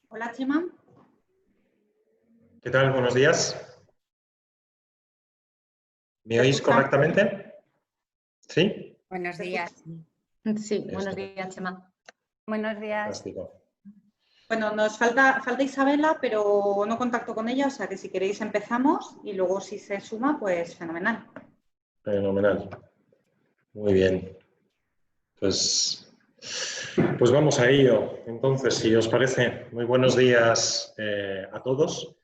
Hola, Chema. ¿Qué tal? Buenos días. ¿Me oís correctamente? ¿Sí? Buenos días. Sí, buenos días, Chema. Buenos días. Fantástico. Bueno, nos falta Isabela, pero no contacto con ella, o sea que si queréis empezamos y luego si se suma, pues fenomenal. Fenomenal. Muy bien. Pues vamos a ello. Entonces, si os parece, muy buenos días a todos.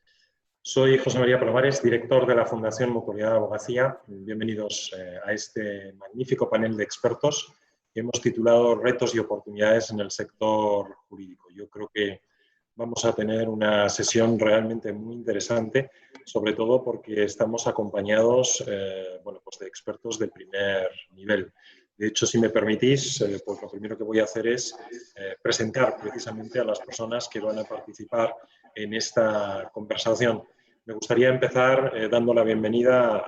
Soy José María Palomares, director de la Fundación Mutualidad de Abogacía. Bienvenidos a este magnífico panel de expertos que hemos titulado Retos y oportunidades en el sector jurídico. Yo creo que vamos a tener una sesión realmente muy interesante, sobre todo porque estamos acompañados pues de expertos de primer nivel. De hecho, si me permitís, pues lo primero que voy a hacer es presentar precisamente a las personas que van a participar en esta conversación. Me gustaría empezar dando la bienvenida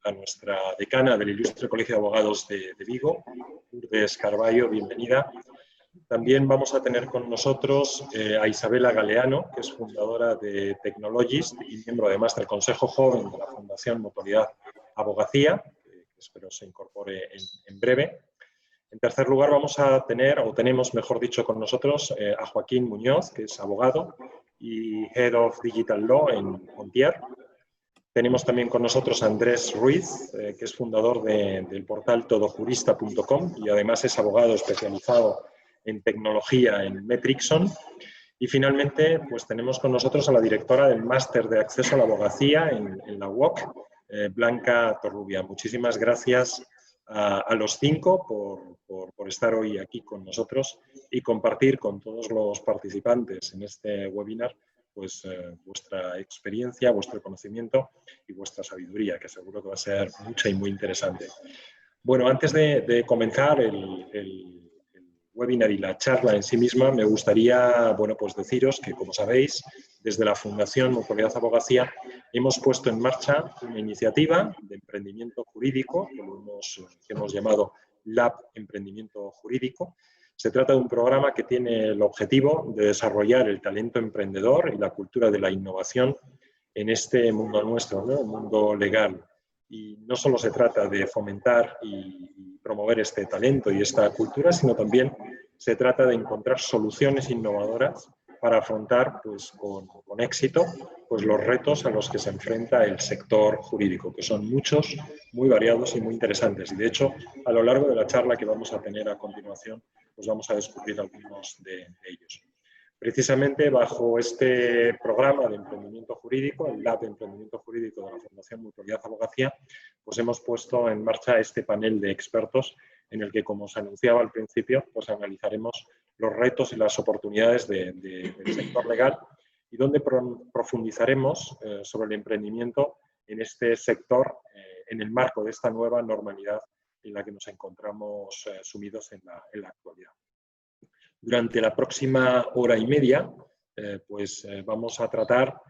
a nuestra decana del Ilustre Colegio de Abogados de Vigo, Lourdes Carballo, bienvenida. También vamos a tener con nosotros a Isabela Galeano, que es fundadora de Technologist y miembro además del Consejo Joven de la Fundación Mutualidad Abogacía, que espero se incorpore en breve. En tercer lugar vamos a tener, o tenemos mejor dicho con nosotros, a Joaquín Muñoz, que es abogado y Head of Digital Law en Ontier. Tenemos también con nosotros a Andrés Ruiz, que es fundador del portal todojurista.com y además es abogado especializado en tecnología en Metrixon. Y finalmente, pues tenemos con nosotros a la directora del Máster de Acceso a la Abogacía en la UOC, Blanca Torrubia. Muchísimas gracias a los cinco por estar hoy aquí con nosotros y compartir con todos los participantes en este webinar pues, vuestra experiencia, vuestro conocimiento y vuestra sabiduría, que seguro que va a ser mucha y muy interesante. Bueno, antes de comenzar el webinar y la charla en sí misma, me gustaría pues deciros que, como sabéis, desde la Fundación Mutualidad Abogacía hemos puesto en marcha una iniciativa de emprendimiento jurídico que hemos llamado Lab Emprendimiento Jurídico. Se trata de un programa que tiene el objetivo de desarrollar el talento emprendedor y la cultura de la innovación en este mundo nuestro, ¿no? El mundo legal. Y no solo se trata de fomentar y promover este talento y esta cultura, sino también se trata de encontrar soluciones innovadoras para afrontar pues, con éxito pues, los retos a los que se enfrenta el sector jurídico, que son muchos, muy variados y muy interesantes. Y de hecho, a lo largo de la charla que vamos a tener a continuación, pues vamos a descubrir algunos de ellos. Precisamente bajo este programa de emprendimiento jurídico, el Lab de Emprendimiento Jurídico de la Fundación Mutualidad Abogacía, pues hemos puesto en marcha este panel de expertos en el que, como os anunciaba al principio, pues analizaremos los retos y las oportunidades del sector legal y donde profundizaremos sobre el emprendimiento en este sector en el marco de esta nueva normalidad en la que nos encontramos sumidos en la actualidad. Durante la próxima hora y media vamos a tratar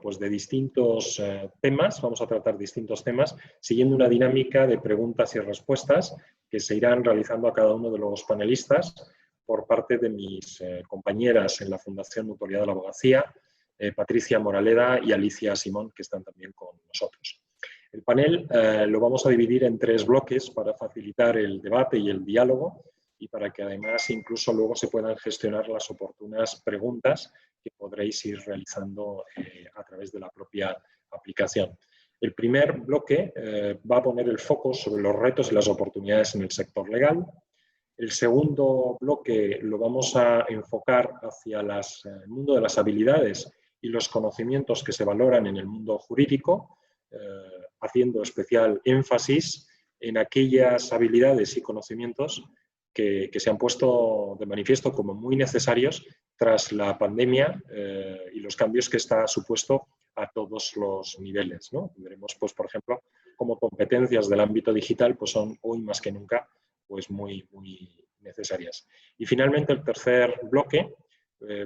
pues de distintos temas, vamos a tratar distintos temas siguiendo una dinámica de preguntas y respuestas que se irán realizando a cada uno de los panelistas por parte de mis compañeras en la Fundación Mutualidad de la Abogacía, Patricia Moraleda y Alicia Simón, que están también con nosotros. El panel lo vamos a dividir en 3 bloques para facilitar el debate y el diálogo y para que además incluso luego se puedan gestionar las oportunas preguntas que podréis ir realizando a través de la propia aplicación. El primer bloque va a poner el foco sobre los retos y las oportunidades en el sector legal. El segundo bloque lo vamos a enfocar hacia el mundo de las habilidades y los conocimientos que se valoran en el mundo jurídico, haciendo especial énfasis en aquellas habilidades y conocimientos que se han puesto de manifiesto como muy necesarios tras la pandemia y los cambios que está supuesto a todos los niveles, ¿no? Veremos, pues, por ejemplo, cómo competencias del ámbito digital pues, son hoy más que nunca pues, muy necesarias. Y finalmente, el tercer bloque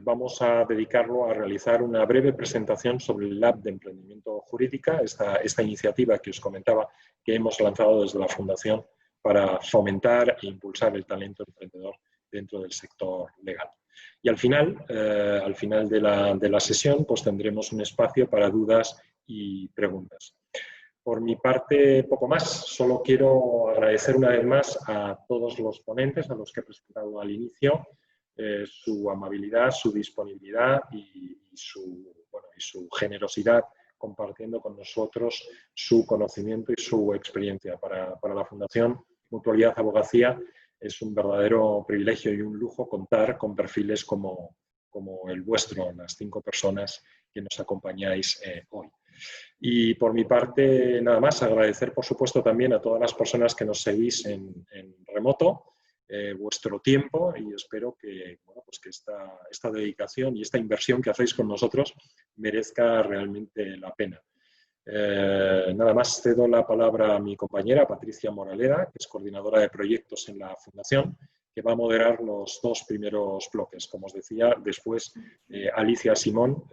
vamos a dedicarlo a realizar una breve presentación sobre el Lab de Emprendimiento Jurídico, esta iniciativa que os comentaba que hemos lanzado desde la Fundación para fomentar e impulsar el talento emprendedor dentro del sector legal. Y al final de la sesión, pues tendremos un espacio para dudas y preguntas. Por mi parte, poco más. Solo quiero agradecer una vez más a todos los ponentes, a los que he presentado al inicio, su amabilidad, su disponibilidad y su generosidad compartiendo con nosotros su conocimiento y su experiencia. Para la Fundación Mutualidad Abogacía es un verdadero privilegio y un lujo contar con perfiles como el vuestro, las 5 personas que nos acompañáis hoy. Y por mi parte, nada más, agradecer por supuesto también a todas las personas que nos seguís en remoto vuestro tiempo y espero que, bueno, pues que esta dedicación y esta inversión que hacéis con nosotros merezca realmente la pena. Nada más, cedo la palabra a mi compañera Patricia Moraleda, que es coordinadora de proyectos en la Fundación, que va a moderar los 2 primeros bloques. Como os decía, después Alicia Simón,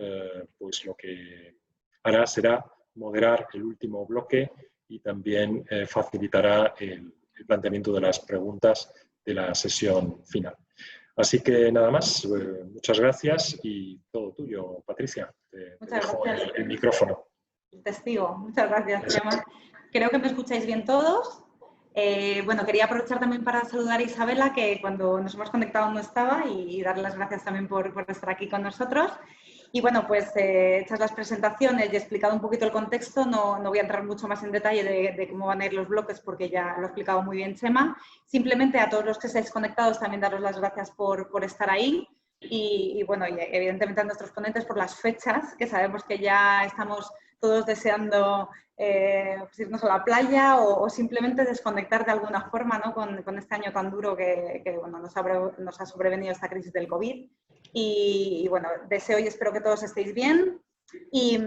pues lo que hará será moderar el último bloque y también facilitará el planteamiento de las preguntas de la sesión final. Así que nada más, muchas gracias y todo tuyo, Patricia. Te dejo el micrófono. Testigo, muchas gracias, Gemma. Creo que me escucháis bien todos. Bueno, quería aprovechar también para saludar a Isabela, que cuando nos hemos conectado no estaba, y darle las gracias también por estar aquí con nosotros. Y bueno, pues hechas las presentaciones y explicado un poquito el contexto, no voy a entrar mucho más en detalle de cómo van a ir los bloques porque ya lo ha explicado muy bien Chema. Simplemente a todos los que estáis conectados también daros las gracias por estar ahí y bueno, y evidentemente a nuestros ponentes por las fechas, que sabemos que ya estamos todos deseando pues irnos a la playa o simplemente desconectar de alguna forma, ¿no? con este año tan duro que bueno, nos ha sobrevenido esta crisis del COVID. Y bueno, deseo y espero que todos estéis bien. Y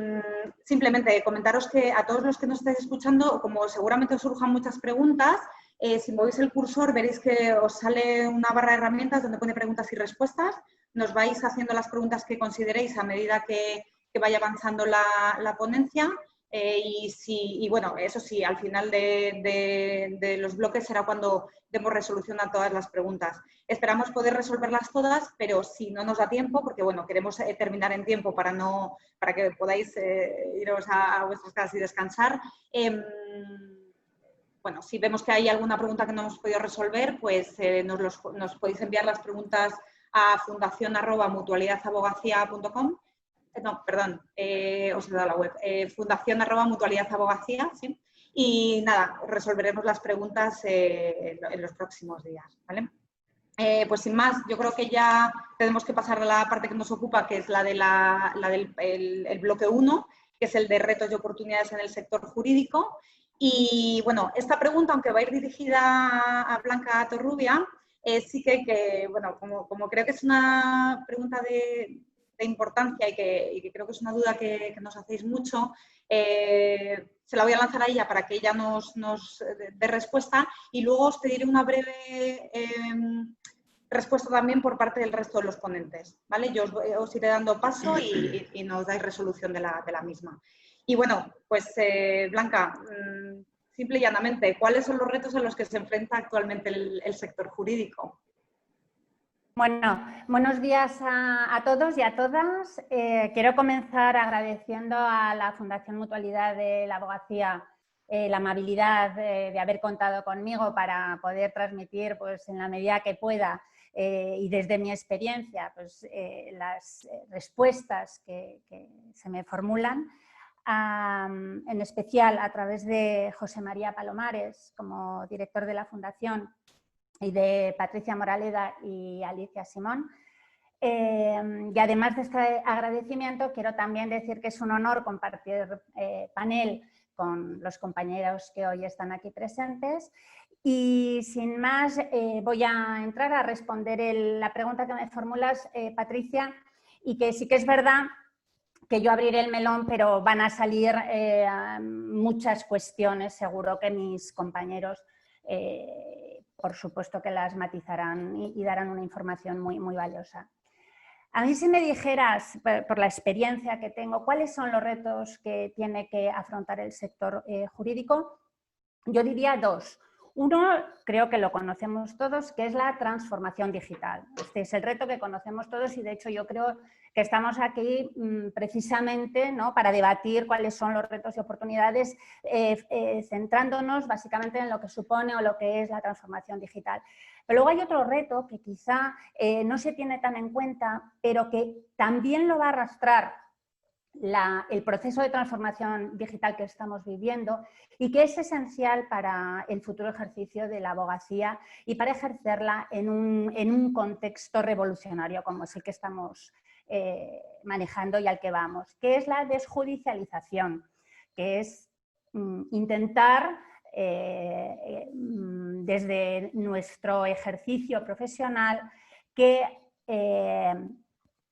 simplemente comentaros que a todos los que nos estáis escuchando, como seguramente os surjan muchas preguntas, si movéis el cursor veréis que os sale una barra de herramientas donde pone preguntas y respuestas. Nos vais haciendo las preguntas que consideréis a medida que vaya avanzando la ponencia. Y bueno, eso sí, al final de los bloques será cuando demos resolución a todas las preguntas. Esperamos poder resolverlas todas, pero si no nos da tiempo, porque bueno, queremos terminar en tiempo para que podáis iros a vuestras casas y descansar. Bueno, si vemos que hay alguna pregunta que no hemos podido resolver, pues nos podéis enviar las preguntas a fundacion@mutualidadabogacía.com. No, perdón, os he dado la web, fundacion@mutualidadabogacía, ¿sí? Y nada, resolveremos las preguntas en los próximos días, ¿vale? Pues sin más, yo creo que ya tenemos que pasar a la parte que nos ocupa, que es la del bloque 1, que es el de retos y oportunidades en el sector jurídico. Y bueno, esta pregunta, aunque va a ir dirigida a Blanca Torrubia, sí que bueno, como creo que es una pregunta de importancia y que creo que es una duda que nos hacéis mucho, se la voy a lanzar a ella para que ella nos dé respuesta y luego os pediré una breve respuesta también por parte del resto de los ponentes, ¿vale? Yo os iré dando paso y nos dais resolución de la misma. Y bueno, pues Blanca, simple y llanamente, ¿cuáles son los retos a los que se enfrenta actualmente el sector jurídico? Bueno, buenos días a todos y a todas. Quiero comenzar agradeciendo a la Fundación Mutualidad de la Abogacía la amabilidad de haber contado conmigo para poder transmitir, pues, en la medida que pueda y desde mi experiencia, pues, las respuestas que se me formulan, en especial a través de José María Palomares como director de la Fundación y de Patricia Moraleda y Alicia Simón. Y además de este agradecimiento, quiero también decir que es un honor compartir panel con los compañeros que hoy están aquí presentes. Y sin más, voy a entrar a responder la pregunta que me formulas, Patricia, y que sí que es verdad que yo abriré el melón, pero van a salir muchas cuestiones, seguro que mis compañeros por supuesto que las matizarán y darán una información muy, muy valiosa. A mí, si me dijeras, por la experiencia que tengo, cuáles son los retos que tiene que afrontar el sector jurídico, yo diría 2. Uno, creo que lo conocemos todos, que es la transformación digital. Este es el reto que conocemos todos y de hecho yo creo que estamos aquí precisamente, ¿no?, para debatir cuáles son los retos y oportunidades, centrándonos básicamente en lo que supone o lo que es la transformación digital. Pero luego hay otro reto que quizá no se tiene tan en cuenta, pero que también lo va a arrastrar el proceso de transformación digital que estamos viviendo y que es esencial para el futuro ejercicio de la abogacía y para ejercerla en un contexto revolucionario como es el que estamos manejando y al que vamos, que es la desjudicialización, que es intentar desde nuestro ejercicio profesional que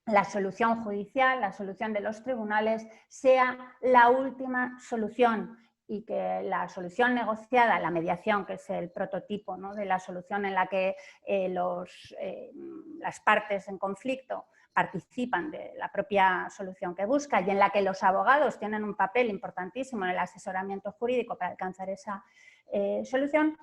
la solución judicial, la solución de los tribunales, sea la última solución y que la solución negociada, la mediación, que es el prototipo, ¿no?, de la solución en la que las partes en conflicto participan de la propia solución que busca y en la que los abogados tienen un papel importantísimo en el asesoramiento jurídico para alcanzar esa solución,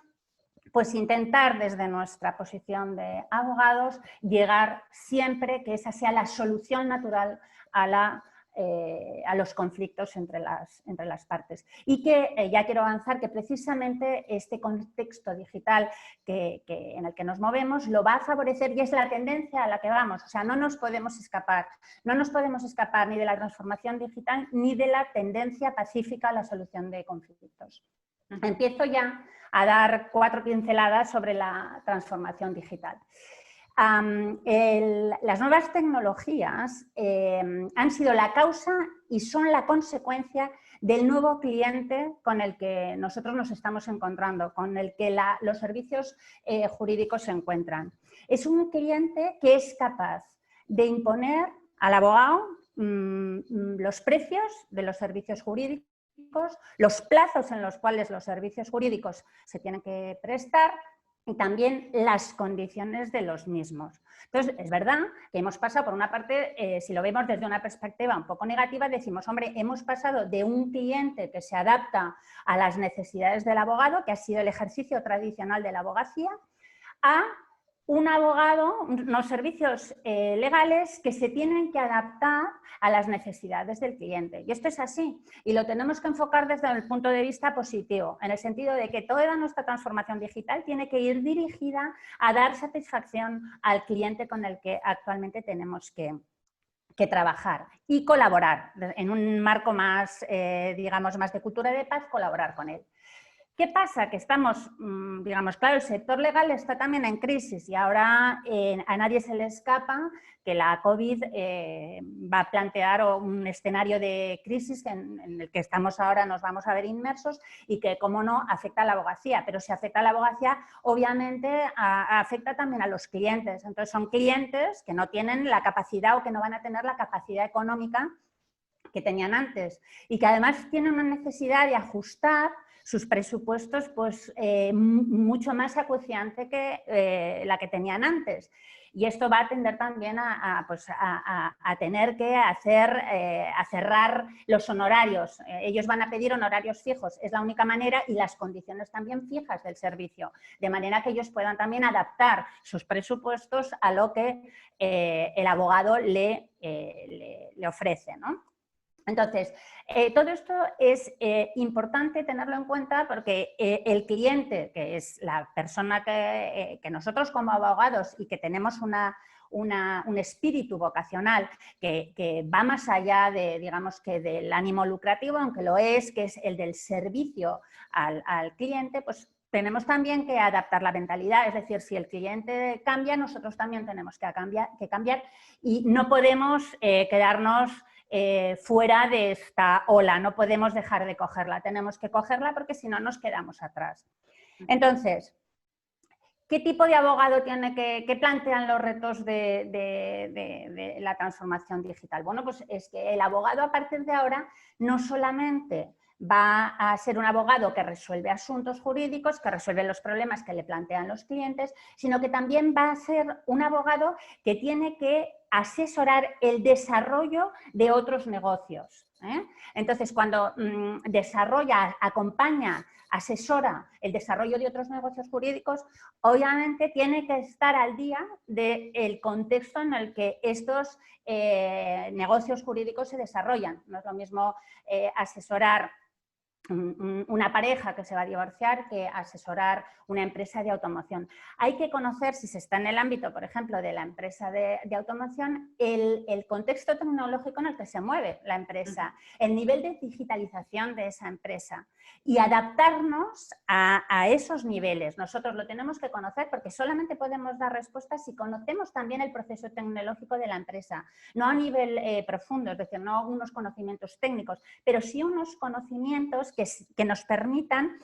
pues intentar desde nuestra posición de abogados llegar siempre que esa sea la solución natural a los conflictos entre las partes. Y que ya quiero avanzar que precisamente este contexto digital en el que nos movemos lo va a favorecer y es la tendencia a la que vamos. O sea, no nos podemos escapar ni de la transformación digital ni de la tendencia pacífica a la solución de conflictos. Empiezo ya a dar 4 pinceladas sobre la transformación digital. Las nuevas tecnologías han sido la causa y son la consecuencia del nuevo cliente con el que nosotros nos estamos encontrando, con el que los servicios jurídicos se encuentran. Es un cliente que es capaz de imponer al abogado los precios de los servicios jurídicos, los plazos en los cuales los servicios jurídicos se tienen que prestar y también las condiciones de los mismos. Entonces, es verdad que hemos pasado por una parte, si lo vemos desde una perspectiva un poco negativa, decimos, hombre, hemos pasado de un cliente que se adapta a las necesidades del abogado, que ha sido el ejercicio tradicional de la abogacía, a un abogado, unos servicios legales que se tienen que adaptar a las necesidades del cliente. Y esto es así. Y lo tenemos que enfocar desde el punto de vista positivo, en el sentido de que toda nuestra transformación digital tiene que ir dirigida a dar satisfacción al cliente con el que actualmente tenemos que trabajar y colaborar en un marco más, digamos, más de cultura de paz, colaborar con él. ¿Qué pasa? Que estamos, digamos, claro, el sector legal está también en crisis y ahora a nadie se le escapa que la COVID va a plantear un escenario de crisis en el que estamos ahora, nos vamos a ver inmersos y que, como no, afecta a la abogacía. Pero si afecta a la abogacía, obviamente afecta también a los clientes. Entonces son clientes que no tienen la capacidad o que no van a tener la capacidad económica que tenían antes y que además tienen una necesidad de ajustar sus presupuestos pues, mucho más acuciante que la que tenían antes. Y esto va a tender también a tener que a cerrar los honorarios. Ellos van a pedir honorarios fijos, es la única manera, y las condiciones también fijas del servicio, de manera que ellos puedan también adaptar sus presupuestos a lo que el abogado le ofrece, ¿no? Entonces, todo esto es importante tenerlo en cuenta porque el cliente, que es la persona que nosotros como abogados y que tenemos un espíritu vocacional que va más allá de, digamos, que del ánimo lucrativo, aunque lo es, que es el del servicio al cliente, pues tenemos también que adaptar la mentalidad, es decir, si el cliente cambia, nosotros también tenemos que cambiar y no podemos quedarnos fuera de esta ola, no podemos dejar de cogerla, tenemos que cogerla porque si no nos quedamos atrás. Entonces, ¿qué tipo de abogado tiene que plantean los retos de la transformación digital? Bueno, pues es que el abogado a partir de ahora no solamente va a ser un abogado que resuelve asuntos jurídicos, que resuelve los problemas que le plantean los clientes, sino que también va a ser un abogado que tiene que asesorar el desarrollo de otros negocios. Entonces, cuando desarrolla, acompaña, asesora el desarrollo de otros negocios jurídicos, obviamente tiene que estar al día del contexto en el que estos negocios jurídicos se desarrollan. No es lo mismo asesorar una pareja que se va a divorciar que asesorar una empresa de automoción. Hay que conocer, si se está en el ámbito, por ejemplo, de la empresa de automoción, el contexto tecnológico en el que se mueve la empresa, el nivel de digitalización de esa empresa y adaptarnos a esos niveles. Nosotros lo tenemos que conocer porque solamente podemos dar respuestas si conocemos también el proceso tecnológico de la empresa, no a nivel profundo, es decir, no unos conocimientos técnicos, pero sí unos conocimientos que nos permitan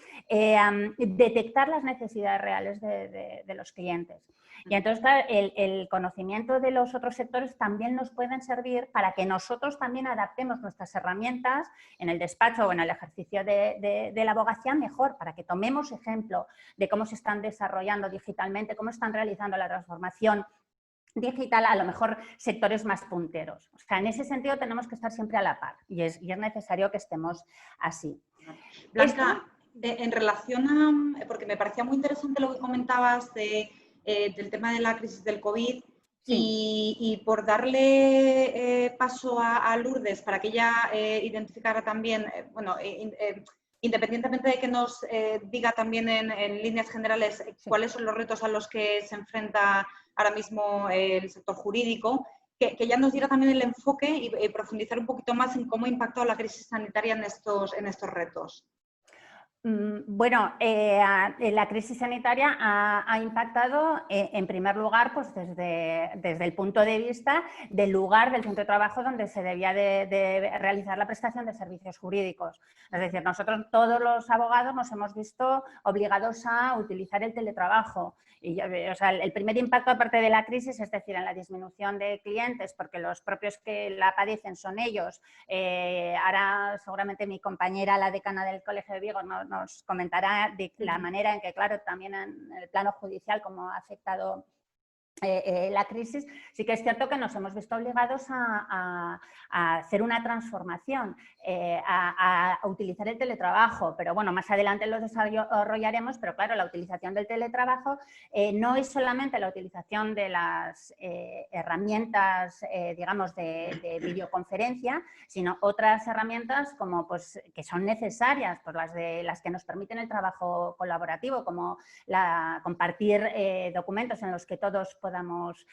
detectar las necesidades reales de los clientes. Y entonces, claro, el conocimiento de los otros sectores también nos pueden servir para que nosotros también adaptemos nuestras herramientas en el despacho o en el ejercicio de la abogacía mejor, para que tomemos ejemplo de cómo se están desarrollando digitalmente, cómo están realizando la transformación digital, a lo mejor sectores más punteros. O sea, en ese sentido tenemos que estar siempre a la par y es necesario que estemos así. Blanca, en relación a, porque me parecía muy interesante lo que comentabas del tema de la crisis del COVID, sí. y por darle paso a Lourdes para que ella identificara también, independientemente de que nos diga también en líneas generales cuáles son los retos a los que se enfrenta ahora mismo el sector jurídico, que ya nos diera también el enfoque y profundizar un poquito más en cómo ha impactado la crisis sanitaria en estos retos. Bueno, la crisis sanitaria ha impactado, en primer lugar, pues desde el punto de vista del lugar del centro de trabajo donde se debía de realizar la prestación de servicios jurídicos. Es decir, nosotros todos los abogados nos hemos visto obligados a utilizar el teletrabajo. Y, o sea, el primer impacto, aparte de la crisis, es decir, en la disminución de clientes, porque los propios que la padecen son ellos. Ahora, seguramente, mi compañera, la decana del Colegio de Vigo, nos comentará de la manera en que, claro, también en el plano judicial, cómo ha afectado la crisis. Sí que es cierto que nos hemos visto obligados a hacer una transformación, a utilizar el teletrabajo, pero bueno, más adelante lo desarrollaremos, pero claro, la utilización del teletrabajo no es solamente la utilización de las herramientas, digamos, de videoconferencia, sino otras herramientas como, pues, que son necesarias, pues las que nos permiten el trabajo colaborativo, como compartir documentos en los que todos podamos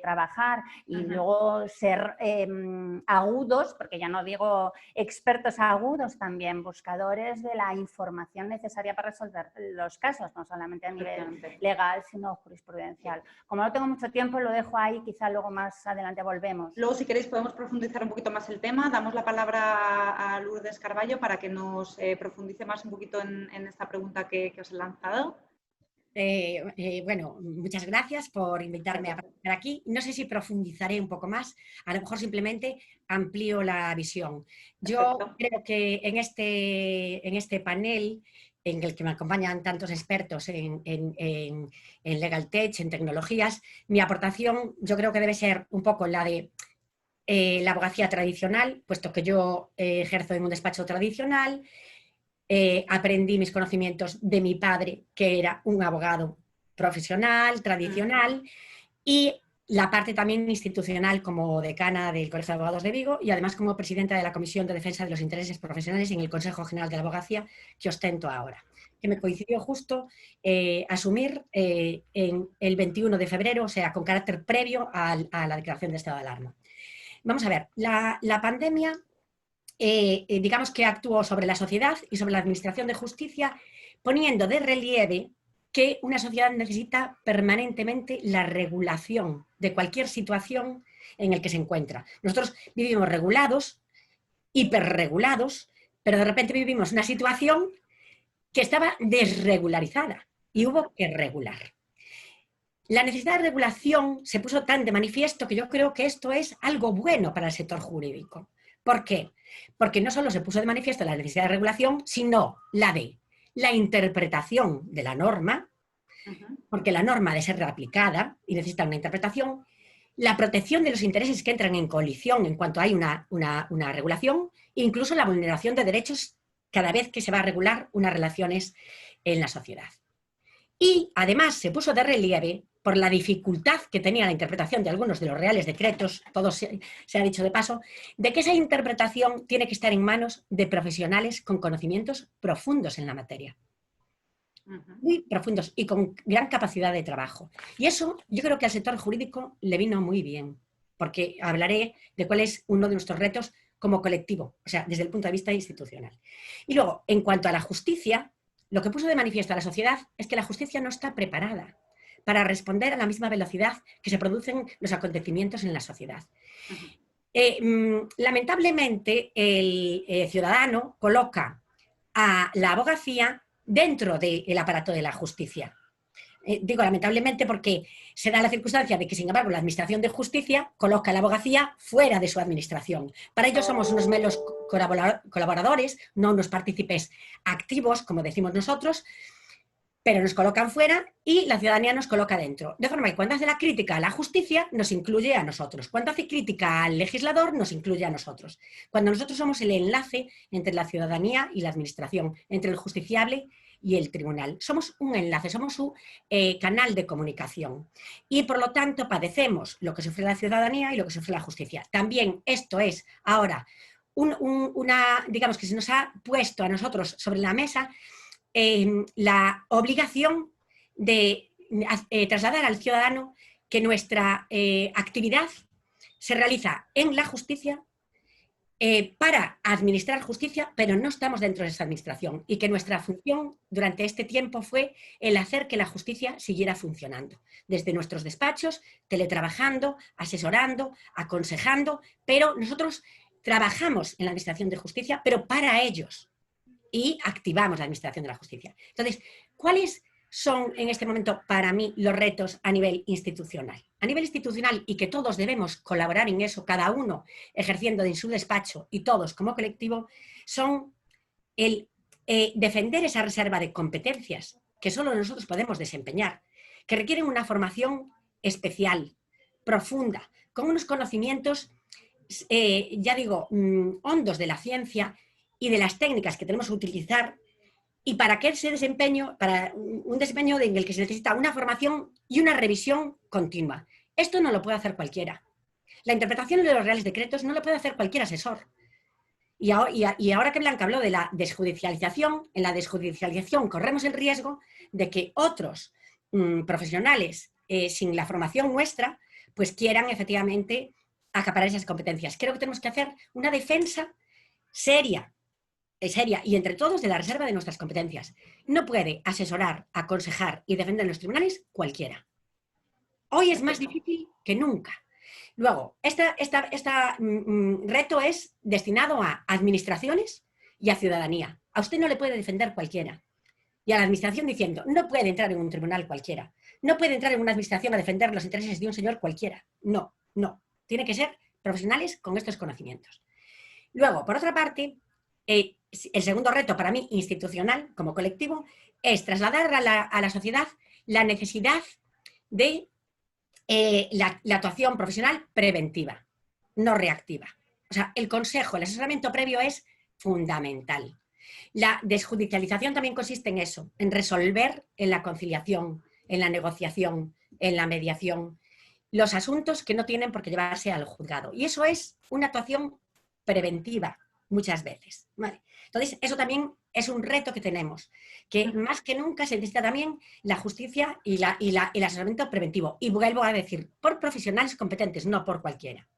trabajar y luego ser agudos, porque ya no digo expertos, agudos también, buscadores de la información necesaria para resolver los casos, no solamente a nivel legal, sino jurisprudencial. Como no tengo mucho tiempo, lo dejo ahí, quizá luego más adelante volvemos. Luego, si queréis, podemos profundizar un poquito más el tema. Damos la palabra a Lourdes Carballo para que nos profundice más un poquito en esta pregunta que os he lanzado. Bueno, muchas gracias por invitarme a participar aquí. No sé si profundizaré un poco más, a lo mejor simplemente amplío la visión. Yo creo que en este panel, en el que me acompañan tantos expertos en Legal Tech, en tecnologías, mi aportación yo creo que debe ser un poco la de la abogacía tradicional, puesto que yo ejerzo en un despacho tradicional. Aprendí mis conocimientos de mi padre, que era un abogado profesional, tradicional, y la parte también institucional como decana del Colegio de Abogados de Vigo y además como presidenta de la Comisión de Defensa de los Intereses Profesionales en el Consejo General de la Abogacía que ostento ahora, que me coincidió justo asumir en el 21 de febrero, o sea, con carácter previo a la declaración de estado de alarma. Vamos a ver, la pandemia... digamos que actuó sobre la sociedad y sobre la administración de justicia, poniendo de relieve que una sociedad necesita permanentemente la regulación de cualquier situación en la que se encuentra. Nosotros vivimos regulados, hiperregulados, pero de repente vivimos una situación que estaba desregularizada y hubo que regular. La necesidad de regulación se puso tan de manifiesto que yo creo que esto es algo bueno para el sector jurídico. ¿Por qué? Porque no solo se puso de manifiesto la necesidad de regulación, sino la de la interpretación de la norma, porque la norma ha de ser reaplicada y necesita una interpretación, la protección de los intereses que entran en colisión en cuanto hay una regulación, incluso la vulneración de derechos cada vez que se va a regular unas relaciones en la sociedad. Y además se puso de relieve por la dificultad que tenía la interpretación de algunos de los reales decretos, todo se ha dicho de paso, de que esa interpretación tiene que estar en manos de profesionales con conocimientos profundos en la materia. Muy profundos y con gran capacidad de trabajo. Y eso yo creo que al sector jurídico le vino muy bien, porque hablaré de cuál es uno de nuestros retos como colectivo, o sea, desde el punto de vista institucional. Y luego, en cuanto a la justicia, lo que puso de manifiesto a la sociedad es que la justicia no está preparada para responder a la misma velocidad que se producen los acontecimientos en la sociedad. Lamentablemente, el ciudadano coloca a la abogacía dentro del aparato de la justicia. Digo lamentablemente porque se da la circunstancia de que, sin embargo, la Administración de Justicia coloca a la abogacía fuera de su administración. Para ello somos unos meros colaboradores, no unos partícipes activos, como decimos nosotros, pero nos colocan fuera y la ciudadanía nos coloca dentro. De forma que cuando hace la crítica a la justicia, nos incluye a nosotros. Cuando hace crítica al legislador, nos incluye a nosotros. Cuando nosotros somos el enlace entre la ciudadanía y la administración, entre el justiciable y el tribunal. Somos un enlace, somos su canal de comunicación. Y por lo tanto padecemos lo que sufre la ciudadanía y lo que sufre la justicia. También esto es ahora digamos que se nos ha puesto a nosotros sobre la mesa la obligación de trasladar al ciudadano que nuestra actividad se realiza en la justicia para administrar justicia, pero no estamos dentro de esa administración, y que nuestra función durante este tiempo fue el hacer que la justicia siguiera funcionando, desde nuestros despachos, teletrabajando, asesorando, aconsejando, pero nosotros trabajamos en la administración de justicia, pero para ellos, y activamos la administración de la justicia. Entonces, ¿cuáles son en este momento para mí los retos a nivel institucional? A nivel institucional, y que todos debemos colaborar en eso, cada uno ejerciendo en su despacho y todos como colectivo, son el defender esa reserva de competencias que solo nosotros podemos desempeñar, que requieren una formación especial, profunda, con unos conocimientos, ya digo, hondos de la ciencia y de las técnicas que tenemos que utilizar, y para que ese desempeño, para un desempeño en el que se necesita una formación y una revisión continua. Esto no lo puede hacer cualquiera. La interpretación de los reales decretos no lo puede hacer cualquier asesor. Y ahora que Blanca habló de la desjudicialización, en la desjudicialización corremos el riesgo de que otros profesionales sin la formación nuestra, pues quieran efectivamente acaparar esas competencias. Creo que tenemos que hacer una defensa seria y entre todos de la reserva de nuestras competencias. No puede asesorar, aconsejar y defender en los tribunales cualquiera. Hoy es más difícil que nunca. Luego, este reto es destinado a administraciones y a ciudadanía. A usted no le puede defender cualquiera. Y a la administración diciendo, no puede entrar en un tribunal cualquiera. No puede entrar en una administración a defender los intereses de un señor cualquiera. No, no. Tiene que ser profesionales con estos conocimientos. Luego, por otra parte, el segundo reto para mí institucional, como colectivo, es trasladar a la sociedad la necesidad de la actuación profesional preventiva, no reactiva. O sea, el consejo, el asesoramiento previo es fundamental. La desjudicialización también consiste en eso, en resolver en la conciliación, en la negociación, en la mediación, los asuntos que no tienen por qué llevarse al juzgado. Y eso es una actuación preventiva muchas veces. ¿Vale? Entonces, eso también es un reto que tenemos, que más que nunca se necesita también la justicia y el asesoramiento preventivo. Y vuelvo a decir, por profesionales competentes, no por cualquiera.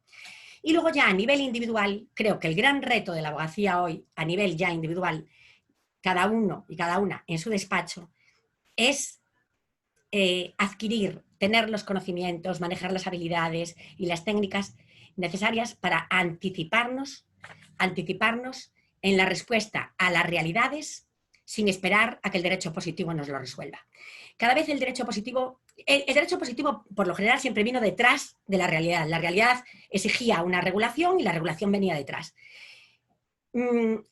Y luego ya a nivel individual, creo que el gran reto de la abogacía hoy, a nivel ya individual, cada uno y cada una en su despacho, es adquirir, tener los conocimientos, manejar las habilidades y las técnicas necesarias para anticiparnos en la respuesta a las realidades sin esperar a que el derecho positivo nos lo resuelva. Cada vez el derecho positivo por lo general siempre vino detrás de la realidad. La realidad exigía una regulación y la regulación venía detrás.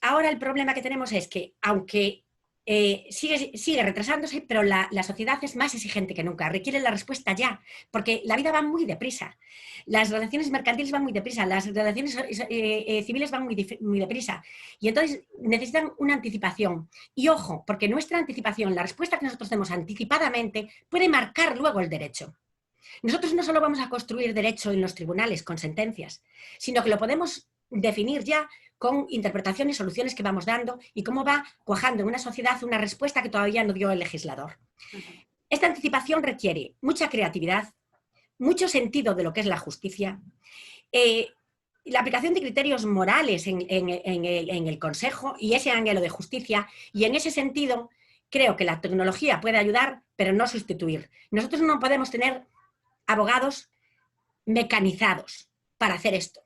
Ahora el problema que tenemos es que, aunque sigue retrasándose, pero la sociedad es más exigente que nunca, requiere la respuesta ya, porque la vida va muy deprisa, las relaciones mercantiles van muy deprisa, las relaciones civiles van muy deprisa, y entonces necesitan una anticipación. Y ojo, porque nuestra anticipación, la respuesta que nosotros demos anticipadamente, puede marcar luego el derecho. Nosotros no solo vamos a construir derecho en los tribunales con sentencias, sino que lo podemos definir ya con interpretaciones y soluciones que vamos dando y cómo va cuajando en una sociedad una respuesta que todavía no dio el legislador. Esta anticipación requiere mucha creatividad, mucho sentido de lo que es la justicia, la aplicación de criterios morales en el Consejo y ese anhelo de justicia, y en ese sentido creo que la tecnología puede ayudar, pero no sustituir. Nosotros no podemos tener abogados mecanizados para hacer esto.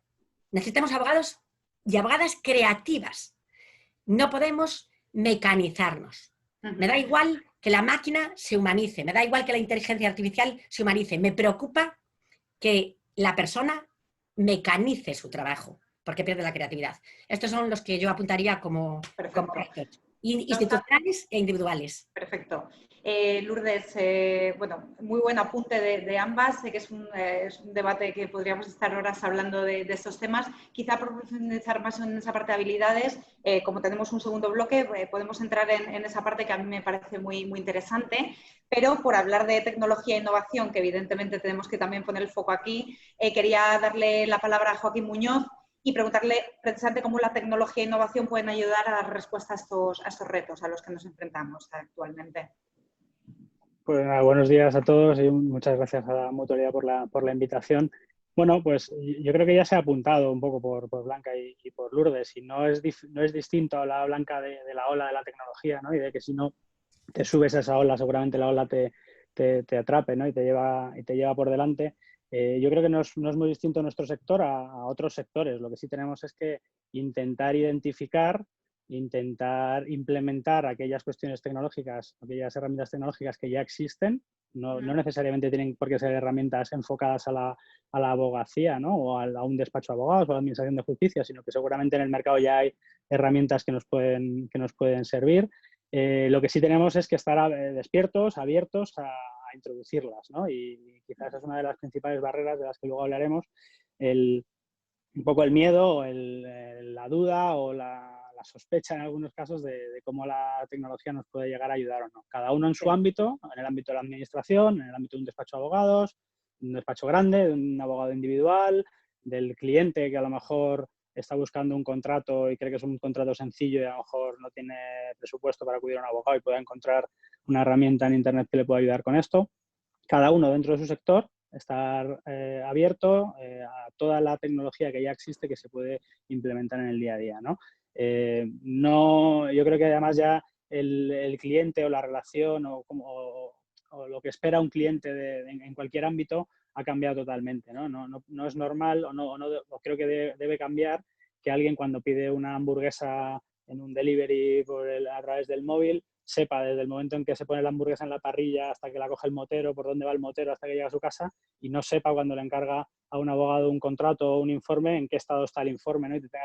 Necesitamos abogados y abogadas creativas. No podemos mecanizarnos. Me da igual que la máquina se humanice, me da igual que la inteligencia artificial se humanice. Me preocupa que la persona mecanice su trabajo, porque pierde la creatividad. Estos son los que yo apuntaría como retos, institucionales e individuales. Perfecto. Lourdes, bueno, muy buen apunte de ambas. Sé que es un debate que podríamos estar horas hablando de estos temas. Quizá por profundizar más en esa parte de habilidades, como tenemos un segundo bloque, podemos entrar en esa parte que a mí me parece muy, muy interesante. Pero por hablar de tecnología e innovación, que evidentemente tenemos que también poner el foco aquí, quería darle la palabra a Joaquín Muñoz y preguntarle precisamente cómo la tecnología e innovación pueden ayudar a dar respuesta a estos retos a los que nos enfrentamos actualmente. Pues nada, buenos días a todos y muchas gracias a la Mutualidad por la invitación. Bueno, pues yo creo que ya se ha apuntado un poco por Blanca y por Lourdes, y no es distinto a la Blanca de la ola de la tecnología, ¿no? Y de que si no te subes a esa ola, seguramente la ola te atrape, ¿no? Y te lleva por delante. Yo creo que no es muy distinto nuestro sector a otros sectores. Lo que sí tenemos es que intentar identificar, intentar implementar aquellas cuestiones tecnológicas, aquellas herramientas tecnológicas que ya existen. No necesariamente tienen por qué ser herramientas enfocadas a la abogacía, ¿no? O a un despacho de abogados o a la administración de justicia, sino que seguramente en el mercado ya hay herramientas que nos pueden servir. Lo que sí tenemos es que estar despiertos, abiertos a introducirlas, ¿no? Y quizás es una de las principales barreras de las que luego hablaremos, un poco el miedo, la duda o la sospecha en algunos casos de cómo la tecnología nos puede llegar a ayudar o no. Cada uno en su ámbito, en el ámbito de la administración, en el ámbito de un despacho de abogados, un despacho grande, de un abogado individual, del cliente que a lo mejor está buscando un contrato y cree que es un contrato sencillo y a lo mejor no tiene presupuesto para acudir a un abogado y pueda encontrar una herramienta en Internet que le pueda ayudar con esto. Cada uno dentro de su sector, estar abierto a toda la tecnología que ya existe que se puede implementar en el día a día, ¿no? Yo creo que además ya el cliente o la relación o lo que espera un cliente en cualquier ámbito ha cambiado totalmente, ¿no? No es normal o creo que debe cambiar que alguien cuando pide una hamburguesa en un delivery a través del móvil sepa desde el momento en que se pone la hamburguesa en la parrilla hasta que la coge el motero, por dónde va el motero hasta que llega a su casa, y no sepa cuando le encarga a un abogado un contrato o un informe en qué estado está el informe, ¿no? Y te tenga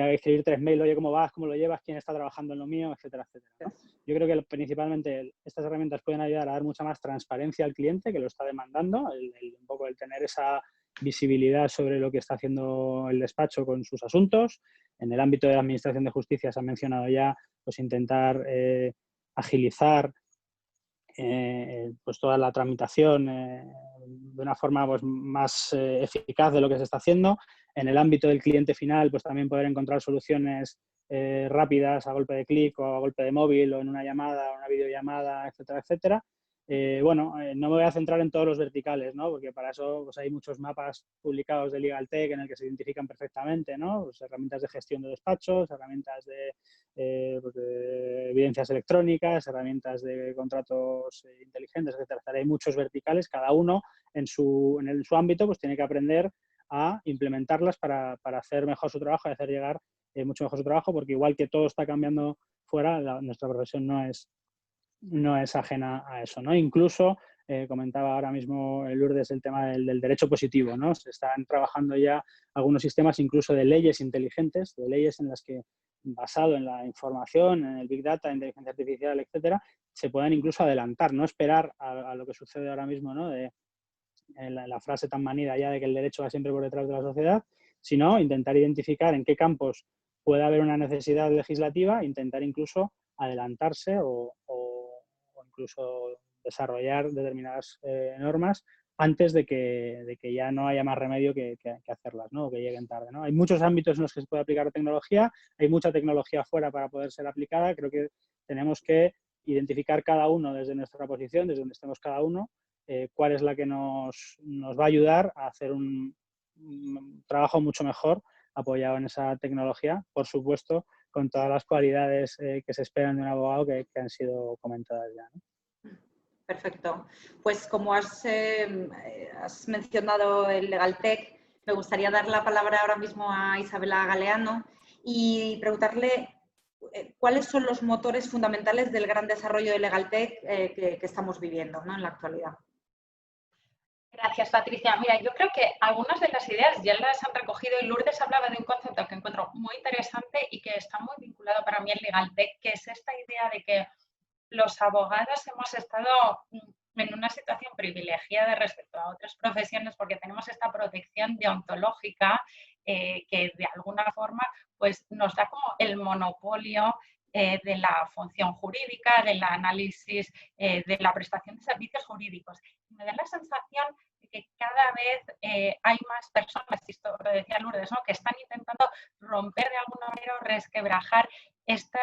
que escribir tres mails, oye, ¿cómo vas? ¿Cómo lo llevas? ¿Quién está trabajando en lo mío? Etcétera, etcétera, ¿no? Yo creo que principalmente estas herramientas pueden ayudar a dar mucha más transparencia al cliente que lo está demandando, un poco el tener esa visibilidad sobre lo que está haciendo el despacho con sus asuntos. En el ámbito de la Administración de Justicia se ha mencionado ya, pues intentar agilizar pues toda la tramitación de una forma pues, más eficaz de lo que se está haciendo. En el ámbito del cliente final, pues también poder encontrar soluciones rápidas a golpe de clic o a golpe de móvil o en una llamada o una videollamada, etcétera, etcétera. No me voy a centrar en todos los verticales, ¿no? Porque para eso pues, hay muchos mapas publicados de LegalTech en el que se identifican perfectamente, ¿no? Pues, herramientas de gestión de despachos, herramientas de evidencias electrónicas, herramientas de contratos inteligentes, etcétera. Hay muchos verticales, cada uno en su ámbito pues tiene que aprender a implementarlas para hacer mejor su trabajo y hacer llegar mucho mejor su trabajo, porque igual que todo está cambiando fuera, nuestra profesión no es ajena a eso, ¿no? Incluso, comentaba ahora mismo Lourdes el tema del derecho positivo, ¿no? Se están trabajando ya algunos sistemas incluso de leyes inteligentes, de leyes en las que basado en la información, en el Big Data, inteligencia artificial, etcétera, se puedan incluso adelantar, no esperar a lo que sucede ahora mismo, ¿no? De la frase tan manida ya de que el derecho va siempre por detrás de la sociedad, sino intentar identificar en qué campos puede haber una necesidad legislativa, intentar incluso adelantarse o incluso desarrollar determinadas normas antes de que ya no haya más remedio que hacerlas, ¿no? O que lleguen tarde, ¿no? Hay muchos ámbitos en los que se puede aplicar tecnología, hay mucha tecnología fuera para poder ser aplicada. Creo que tenemos que identificar cada uno desde nuestra posición, desde donde estemos cada uno, cuál es la que nos va a ayudar a hacer un trabajo mucho mejor apoyado en esa tecnología, por supuesto, con todas las cualidades que se esperan de un abogado que han sido comentadas ya, ¿no? Perfecto. Pues como has mencionado el LegalTech, me gustaría dar la palabra ahora mismo a Isabela Galeano y preguntarle cuáles son los motores fundamentales del gran desarrollo de LegalTech que estamos viviendo, ¿no?, en la actualidad. Gracias, Patricia. Mira, yo creo que algunas de las ideas ya las han recogido y Lourdes hablaba de un concepto que encuentro muy interesante y que está muy vinculado para mí al LegalTech, que es esta idea de que los abogados hemos estado en una situación privilegiada respecto a otras profesiones porque tenemos esta protección deontológica que de alguna forma pues, nos da como el monopolio de la función jurídica, del análisis, de la prestación de servicios jurídicos. Y me da la sensación de que cada vez hay más personas, y esto lo decía Lourdes, ¿no?, que están intentando romper de alguna manera o resquebrajar esta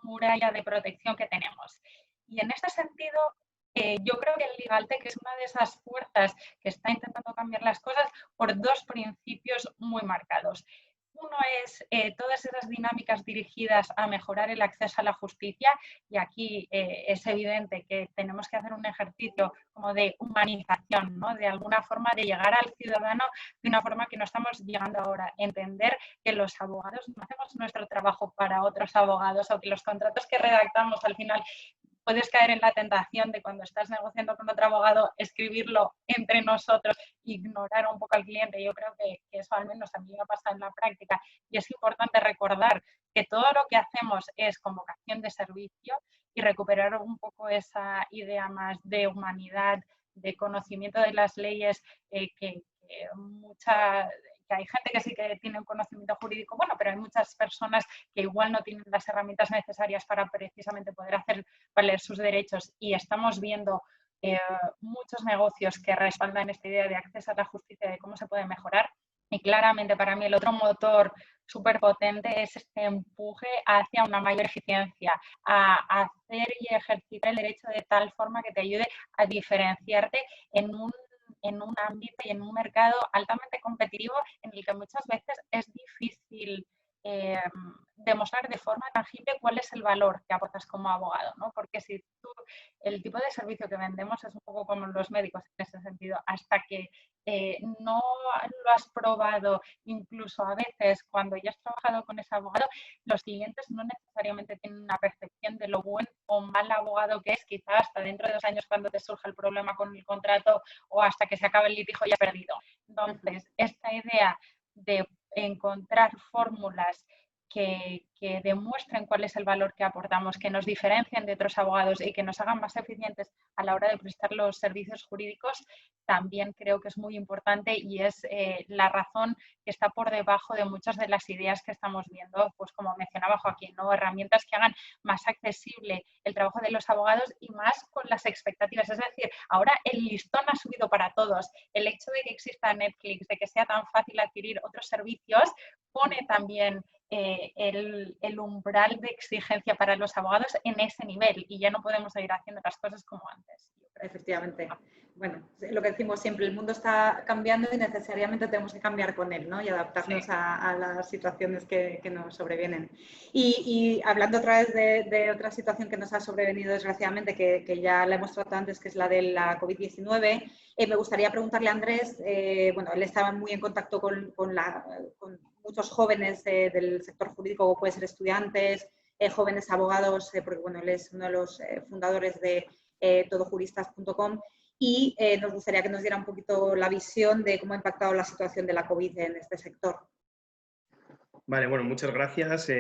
muralla de protección que tenemos. Y en este sentido, yo creo que el LegalTech es una de esas fuerzas que está intentando cambiar las cosas por dos principios muy marcados. Uno es todas esas dinámicas dirigidas a mejorar el acceso a la justicia y aquí es evidente que tenemos que hacer un ejercicio como de humanización, ¿no?, de alguna forma de llegar al ciudadano de una forma que no estamos llegando ahora. Entender que los abogados no hacemos nuestro trabajo para otros abogados o que los contratos que redactamos al final puedes caer en la tentación de cuando estás negociando con otro abogado escribirlo entre nosotros, ignorar un poco al cliente. Yo creo que eso al menos a mí me ha pasado en la práctica y es importante recordar que todo lo que hacemos es con vocación de servicio y recuperar un poco esa idea más de humanidad, de conocimiento de las leyes que hay gente que sí que tiene un conocimiento jurídico bueno, pero hay muchas personas que igual no tienen las herramientas necesarias para precisamente poder hacer valer sus derechos y estamos viendo muchos negocios que respaldan esta idea de acceso a la justicia, de cómo se puede mejorar. Y claramente para mí el otro motor súper potente es este empuje hacia una mayor eficiencia, a hacer y ejercitar el derecho de tal forma que te ayude a diferenciarte en un ámbito y en un mercado altamente competitivo en el que muchas veces es difícil demostrar de forma tangible cuál es el valor que aportas como abogado, ¿no? Porque si tú, el tipo de servicio que vendemos es un poco como los médicos en ese sentido, hasta que no lo has probado, incluso a veces cuando ya has trabajado con ese abogado, los clientes no necesariamente tienen una percepción de lo buen o mal abogado que es, quizás hasta dentro de 2 años cuando te surja el problema con el contrato o hasta que se acabe el litigio ya perdido. Entonces, esta idea de encontrar fórmulas que demuestren cuál es el valor que aportamos, que nos diferencien de otros abogados y que nos hagan más eficientes a la hora de prestar los servicios jurídicos, también creo que es muy importante y es la razón que está por debajo de muchas de las ideas que estamos viendo, pues como mencionaba Joaquín, ¿no?, herramientas que hagan más accesible el trabajo de los abogados y más con las expectativas. Es decir, ahora el listón ha subido para todos. El hecho de que exista Netflix, de que sea tan fácil adquirir otros servicios, pone también el umbral de exigencia para los abogados en ese nivel y ya no podemos seguir haciendo las cosas como antes. Efectivamente. Bueno, lo que decimos siempre, el mundo está cambiando y necesariamente tenemos que cambiar con él, ¿no?, y adaptarnos a las situaciones que nos sobrevienen. Y hablando otra vez de otra situación que nos ha sobrevenido desgraciadamente, que ya la hemos tratado antes, que es la de la COVID-19, me gustaría preguntarle a Andrés, bueno, él estaba muy en contacto con muchos jóvenes del sector jurídico, como pueden ser estudiantes, jóvenes abogados, porque bueno, él es uno de los fundadores de todojuristas.com y nos gustaría que nos diera un poquito la visión de cómo ha impactado la situación de la COVID en este sector. Vale, bueno, muchas gracias,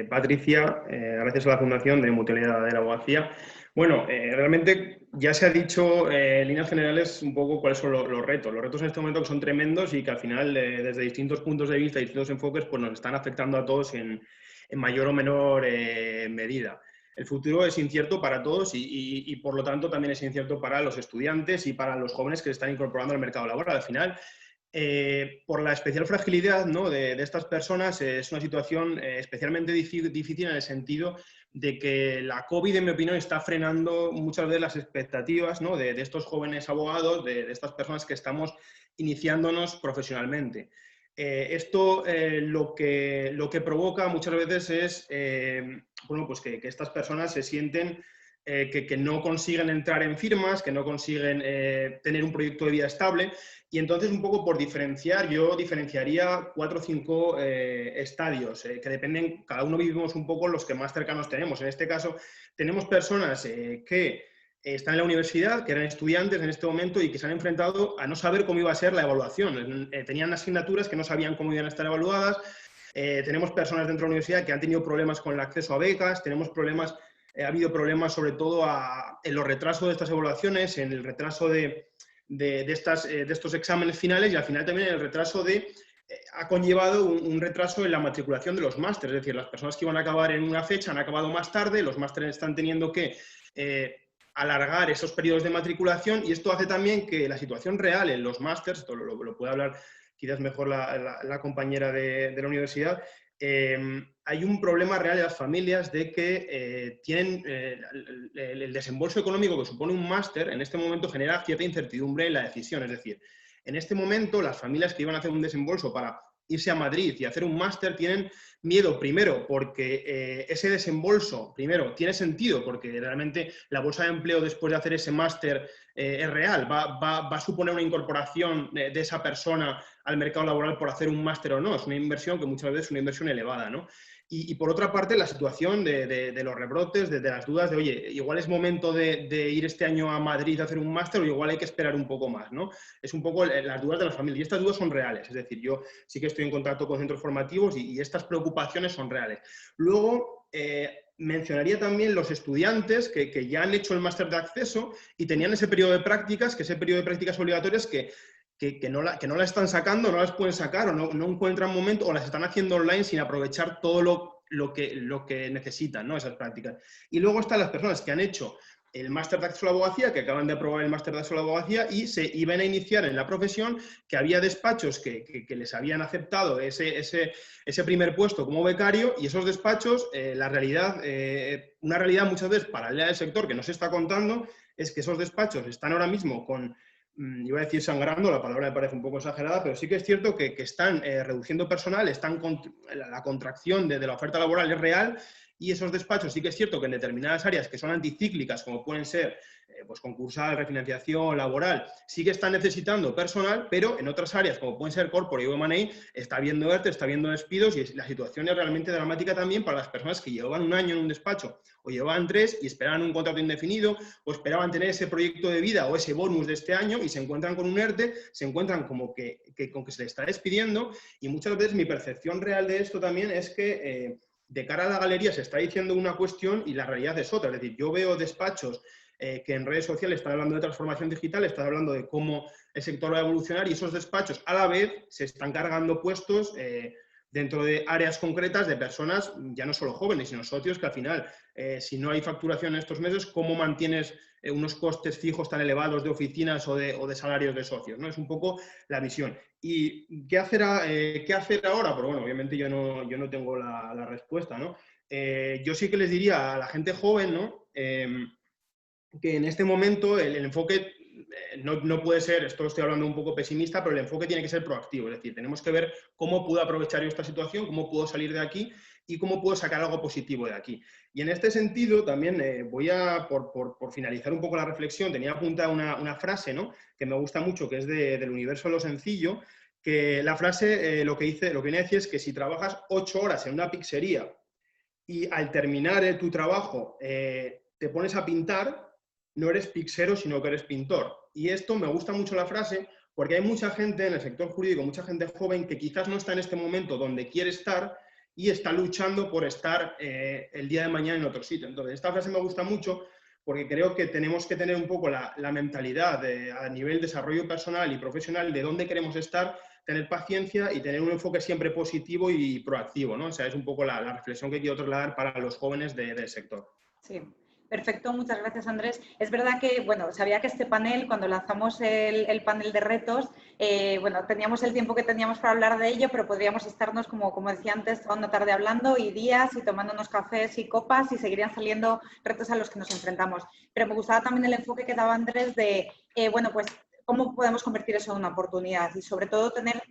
Patricia. Gracias a la Fundación de Mutualidad de la Abogacía. Bueno, realmente ya se ha dicho en líneas generales un poco cuáles son los retos. Los retos en este momento que son tremendos y que al final, desde distintos puntos de vista, distintos enfoques, pues nos están afectando a todos en mayor o menor medida. El futuro es incierto para todos y por lo tanto también es incierto para los estudiantes y para los jóvenes que se están incorporando al mercado laboral. Al final, por la especial fragilidad, ¿no?, de estas personas, es una situación especialmente difícil en el sentido de que la COVID, en mi opinión, está frenando muchas veces las expectativas, ¿no?, de estos jóvenes abogados, de estas personas que estamos iniciándonos profesionalmente. Esto lo que provoca muchas veces es bueno, pues que estas personas se sienten que no consiguen entrar en firmas, que no consiguen tener un proyecto de vida estable. Y entonces, un poco por diferenciar, yo diferenciaría 4 o 5 estadios que dependen, cada uno vivimos un poco los que más cercanos tenemos. En este caso, tenemos personas que están en la universidad, que eran estudiantes en este momento y que se han enfrentado a no saber cómo iba a ser la evaluación. Tenían asignaturas que no sabían cómo iban a estar evaluadas. Tenemos personas dentro de la universidad que han tenido problemas con el acceso a becas, tenemos problemas, ha habido problemas sobre todo en los retrasos de estas evaluaciones, en el retraso de estos exámenes finales y al final también el retraso ha conllevado un retraso en la matriculación de los másteres. Es decir, las personas que iban a acabar en una fecha han acabado más tarde, los másteres están teniendo que alargar esos periodos de matriculación y esto hace también que la situación real en los másteres, esto lo puede hablar quizás mejor la compañera de la universidad, hay un problema real en las familias de que tienen el desembolso económico que supone un máster, en este momento genera cierta incertidumbre en la decisión. Es decir, en este momento las familias que iban a hacer un desembolso para irse a Madrid y hacer un máster tienen miedo, primero, porque ese desembolso, primero, tiene sentido, porque realmente la bolsa de empleo después de hacer ese máster es real, va a suponer una incorporación de esa persona al mercado laboral por hacer un máster o no. Es una inversión que muchas veces es una inversión elevada, ¿no? Y por otra parte, la situación de los rebrotes, de las dudas de, oye, igual es momento de ir este año a Madrid a hacer un máster o igual hay que esperar un poco más, ¿no? Es un poco las dudas de la familia. Y estas dudas son reales. Es decir, yo sí que estoy en contacto con centros formativos y estas preocupaciones son reales. Luego, mencionaría también los estudiantes que ya han hecho el máster de acceso y tenían ese periodo de prácticas, que ese periodo de prácticas obligatorias que no la están sacando, no las pueden sacar o no encuentran momento o las están haciendo online sin aprovechar todo lo que necesitan, ¿no?, esas prácticas. Y luego están las personas que han hecho el máster de acceso a la abogacía, que acaban de aprobar el máster de acceso a la abogacía y se iban a iniciar en la profesión, que había despachos que les habían aceptado ese primer puesto como becario y esos despachos, una realidad muchas veces paralela del sector que no se está contando, es que esos despachos están ahora mismo iba a decir sangrando, la palabra me parece un poco exagerada, pero sí que es cierto que están reduciendo personal, la contracción de la oferta laboral es real y esos despachos sí que es cierto que en determinadas áreas que son anticíclicas, como pueden ser pues concursal, refinanciación, laboral, sí que están necesitando personal, pero en otras áreas, como pueden ser corporate o M&A, está habiendo ERTE, está habiendo despidos y la situación es realmente dramática también para las personas que llevaban un año en un despacho o llevaban 3 y esperaban un contrato indefinido o esperaban tener ese proyecto de vida o ese bonus de este año y se encuentran con un ERTE, se encuentran como que se les está despidiendo y muchas veces mi percepción real de esto también es que de cara a la galería se está diciendo una cuestión y la realidad es otra. Es decir, yo veo despachos que en redes sociales están hablando de transformación digital, están hablando de cómo el sector va a evolucionar y esos despachos a la vez se están cargando puestos dentro de áreas concretas de personas, ya no solo jóvenes, sino socios, que al final, si no hay facturación en estos meses, ¿cómo mantienes unos costes fijos tan elevados de oficinas o de salarios de socios, ¿no? Es un poco la visión. ¿Y qué hacer ahora? Pero bueno, obviamente yo no tengo la respuesta, ¿no? Yo sí que les diría a la gente joven, ¿no?, que en este momento el enfoque no puede ser, esto estoy hablando un poco pesimista, pero el enfoque tiene que ser proactivo. Es decir, tenemos que ver cómo puedo aprovechar yo esta situación, cómo puedo salir de aquí y cómo puedo sacar algo positivo de aquí. Y en este sentido también voy a, por finalizar un poco la reflexión, tenía apuntada una frase, ¿no?, que me gusta mucho, que es del universo de lo sencillo, que la frase lo que viene a decir es que si trabajas 8 horas en una pizzería y al terminar tu trabajo te pones a pintar, no eres pixero, sino que eres pintor. Y esto me gusta mucho la frase porque hay mucha gente en el sector jurídico, mucha gente joven que quizás no está en este momento donde quiere estar y está luchando por estar el día de mañana en otro sitio. Entonces, esta frase me gusta mucho porque creo que tenemos que tener un poco la mentalidad a nivel desarrollo personal y profesional de dónde queremos estar, tener paciencia y tener un enfoque siempre positivo y proactivo, ¿no? O sea, es un poco la reflexión que quiero trasladar para los jóvenes del sector. Sí, perfecto, muchas gracias, Andrés. Es verdad que, bueno, sabía que este panel, cuando lanzamos el panel de retos, bueno, teníamos el tiempo que teníamos para hablar de ello, pero podríamos estarnos, como decía antes, toda una tarde hablando y días y tomándonos cafés y copas y seguirían saliendo retos a los que nos enfrentamos. Pero me gustaba también el enfoque que daba Andrés de, bueno, pues, cómo podemos convertir eso en una oportunidad y sobre todo tener,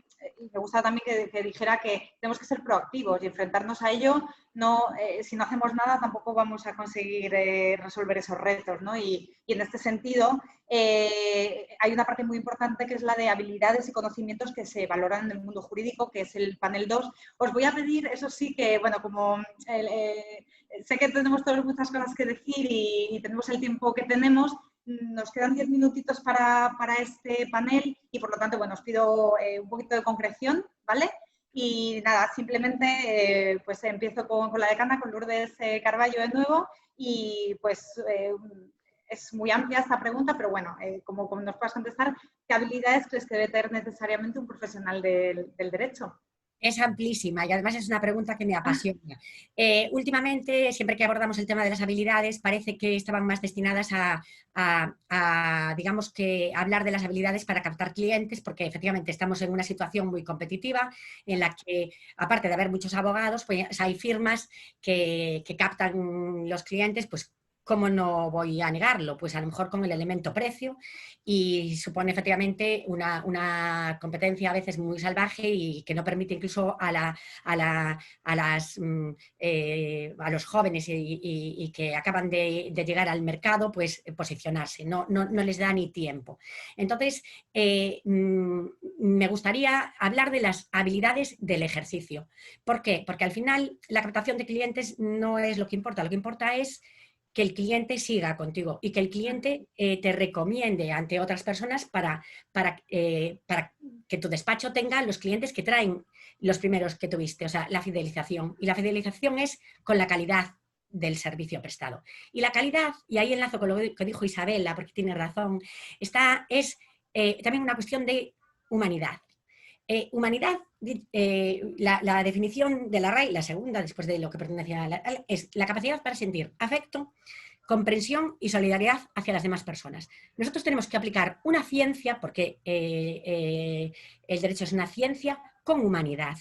me gustaba también que dijera que tenemos que ser proactivos y enfrentarnos a ello. No, si no hacemos nada tampoco vamos a conseguir resolver esos retos, ¿no? Y en este sentido hay una parte muy importante que es la de habilidades y conocimientos que se valoran en el mundo jurídico, que es el panel 2. Os voy a pedir, eso sí, que bueno, como sé que tenemos todas muchas cosas que decir y tenemos el tiempo que tenemos, nos quedan 10 minutitos para este panel y por lo tanto, bueno, os pido un poquito de concreción, ¿vale? Y nada, simplemente pues empiezo con la decana, con Lourdes Carballo de nuevo y pues es muy amplia esta pregunta, pero bueno, como nos puedas contestar, ¿qué habilidades crees que debe tener necesariamente un profesional del derecho? Es amplísima y además es una pregunta que me apasiona. Últimamente, siempre que abordamos el tema de las habilidades, parece que estaban más destinadas a digamos que, hablar de las habilidades para captar clientes, porque efectivamente estamos en una situación muy competitiva en la que, aparte de haber muchos abogados, pues hay firmas que captan los clientes, pues ¿cómo no voy a negarlo? Pues a lo mejor con el elemento precio y supone efectivamente una competencia a veces muy salvaje y que no permite incluso a los jóvenes y que acaban de llegar al mercado pues posicionarse, no les da ni tiempo. Entonces, me gustaría hablar de las habilidades del ejercicio. ¿Por qué? Porque al final la captación de clientes no es lo que importa es que el cliente siga contigo y que el cliente te recomiende ante otras personas para que tu despacho tenga los clientes que traen los primeros que tuviste, o sea, la fidelización. Y la fidelización es con la calidad del servicio prestado. Y la calidad, y ahí enlazo con lo que dijo Isabela, porque tiene razón, es también una cuestión de humanidad. Humanidad, la definición de la RAI, la segunda, después de lo que pertenece a es la capacidad para sentir afecto, comprensión y solidaridad hacia las demás personas. Nosotros tenemos que aplicar una ciencia, porque el derecho es una ciencia, con humanidad.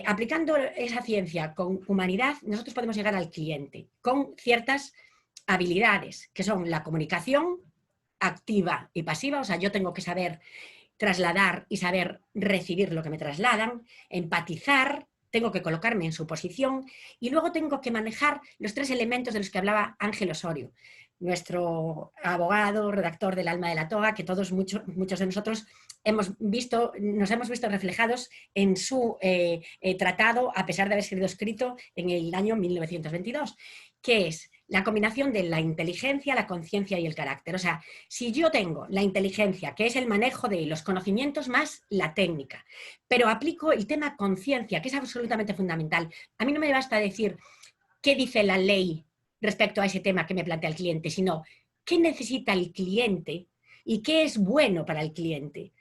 Aplicando esa ciencia con humanidad, nosotros podemos llegar al cliente con ciertas habilidades, que son la comunicación activa y pasiva, o sea, yo tengo que saber trasladar y saber recibir lo que me trasladan, empatizar, tengo que colocarme en su posición y luego tengo que manejar los 3 elementos de los que hablaba Ángel Osorio, nuestro abogado, redactor del Alma de la Toga, que todos, muchos de nosotros nos hemos visto reflejados en su tratado, a pesar de haber sido escrito en el año 1922, que es la combinación de la inteligencia, la conciencia y el carácter. O sea, si yo tengo la inteligencia, que es el manejo de los conocimientos más la técnica, pero aplico el tema conciencia, que es absolutamente fundamental. A mí no me basta decir qué dice la ley respecto a ese tema que me plantea el cliente, sino qué necesita el cliente y qué es bueno para el cliente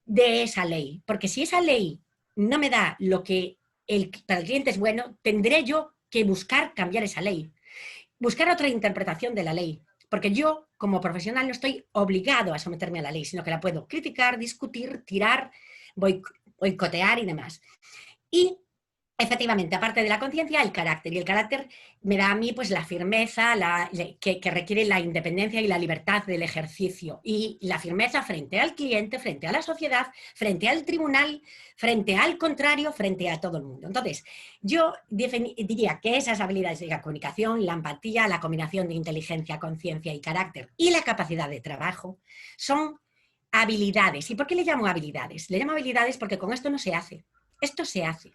de esa ley. Porque si esa ley no me da lo que para el cliente es bueno, tendré yo que buscar cambiar esa ley. Buscar otra interpretación de la ley, porque yo como profesional no estoy obligado a someterme a la ley, sino que la puedo criticar, discutir, tirar, boicotear y demás. Y efectivamente, aparte de la conciencia, el carácter. Y el carácter me da a mí pues la firmeza que requiere la independencia y la libertad del ejercicio. Y la firmeza frente al cliente, frente a la sociedad, frente al tribunal, frente al contrario, frente a todo el mundo. Entonces, yo diría que esas habilidades de la comunicación, la empatía, la combinación de inteligencia, conciencia y carácter y la capacidad de trabajo son habilidades. ¿Y por qué le llamo habilidades? Le llamo habilidades porque con esto no se hace. Esto se hace.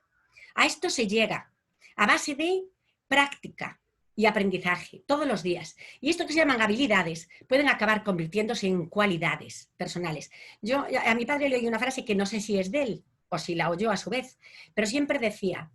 A esto se llega a base de práctica y aprendizaje todos los días. Y esto que se llaman habilidades pueden acabar convirtiéndose en cualidades personales. Yo a mi padre le oí una frase que no sé si es de él o si la oyó a su vez, pero siempre decía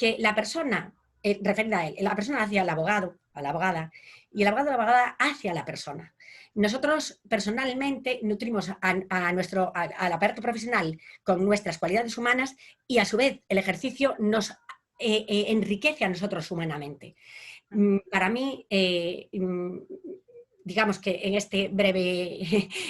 que la persona, referida a él, la persona hacia el abogado, a la abogada, y el abogado o la abogada hacia la persona. Nosotros personalmente nutrimos al aparato profesional con nuestras cualidades humanas y a su vez el ejercicio nos enriquece a nosotros humanamente. Para mí, digamos que en este breve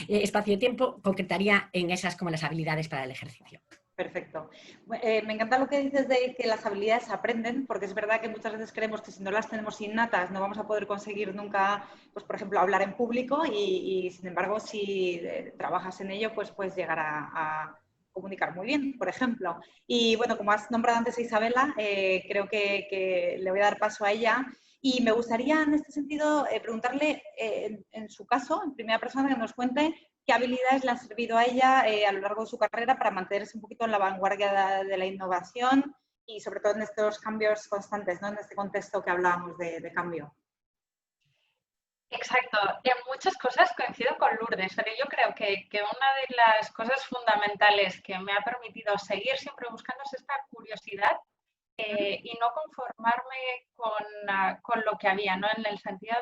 espacio de tiempo concretaría en esas como las habilidades para el ejercicio. Perfecto. Me encanta lo que dices de que las habilidades se aprenden, porque es verdad que muchas veces creemos que si no las tenemos innatas no vamos a poder conseguir nunca, pues por ejemplo, hablar en público y sin embargo, si trabajas en ello, pues puedes llegar a comunicar muy bien, por ejemplo. Y bueno, como has nombrado antes a Isabela, creo que le voy a dar paso a ella. Y me gustaría, en este sentido, preguntarle, en su caso, en primera persona, que nos cuente qué habilidades le han servido a ella a lo largo de su carrera para mantenerse un poquito en la vanguardia de la innovación y sobre todo en estos cambios constantes, ¿no? En este contexto que hablábamos de cambio. Exacto, en muchas cosas coincido con Lourdes, pero yo creo que una de las cosas fundamentales que me ha permitido seguir siempre buscando es esta curiosidad y no conformarme con lo que había, ¿no? En el sentido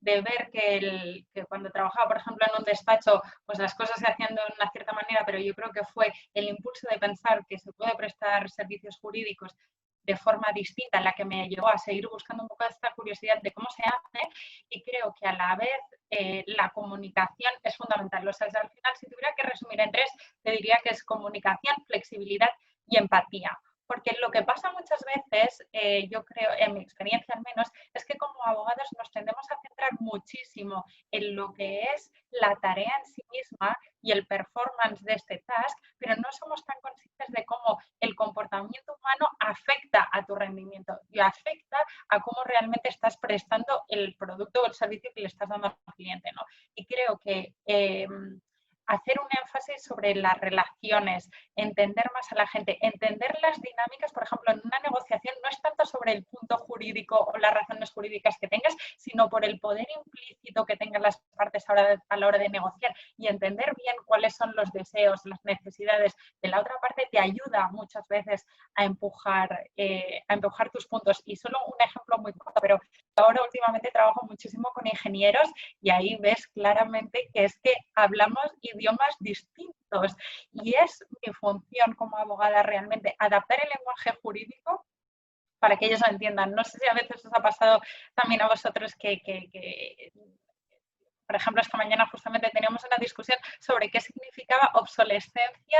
de ver que cuando trabajaba, por ejemplo, en un despacho, pues las cosas se hacían de una cierta manera, pero yo creo que fue el impulso de pensar que se puede prestar servicios jurídicos de forma distinta la que me llevó a seguir buscando un poco esta curiosidad de cómo se hace, y creo que a la vez la comunicación es fundamental. O sea, al final, si tuviera que resumir en tres, te diría que es comunicación, flexibilidad y empatía. Porque lo que pasa muchas veces, yo creo, en mi experiencia al menos, es que como abogados nos tendemos a centrar muchísimo en lo que es la tarea en sí misma y el performance de este task, pero no somos tan conscientes de cómo el comportamiento humano afecta a tu rendimiento y afecta a cómo realmente estás prestando el producto o el servicio que le estás dando al cliente, ¿no? Y creo que hacer un énfasis sobre las relaciones, entender más a la gente, entender las dinámicas, por ejemplo, en una negociación no es tanto sobre el punto jurídico o las razones jurídicas que tengas, sino por el poder implícito que tengan las partes a la hora de negociar, y entender bien cuáles son los deseos, las necesidades de la otra parte te ayuda muchas veces a empujar tus puntos. Y solo un ejemplo muy corto, pero ahora últimamente trabajo muchísimo con ingenieros y ahí ves claramente que es que hablamos idiomas distintos y es mi función como abogada realmente adaptar el lenguaje jurídico para que ellos lo entiendan. No sé si a veces os ha pasado también a vosotros que por ejemplo, esta mañana justamente teníamos una discusión sobre qué significaba obsolescencia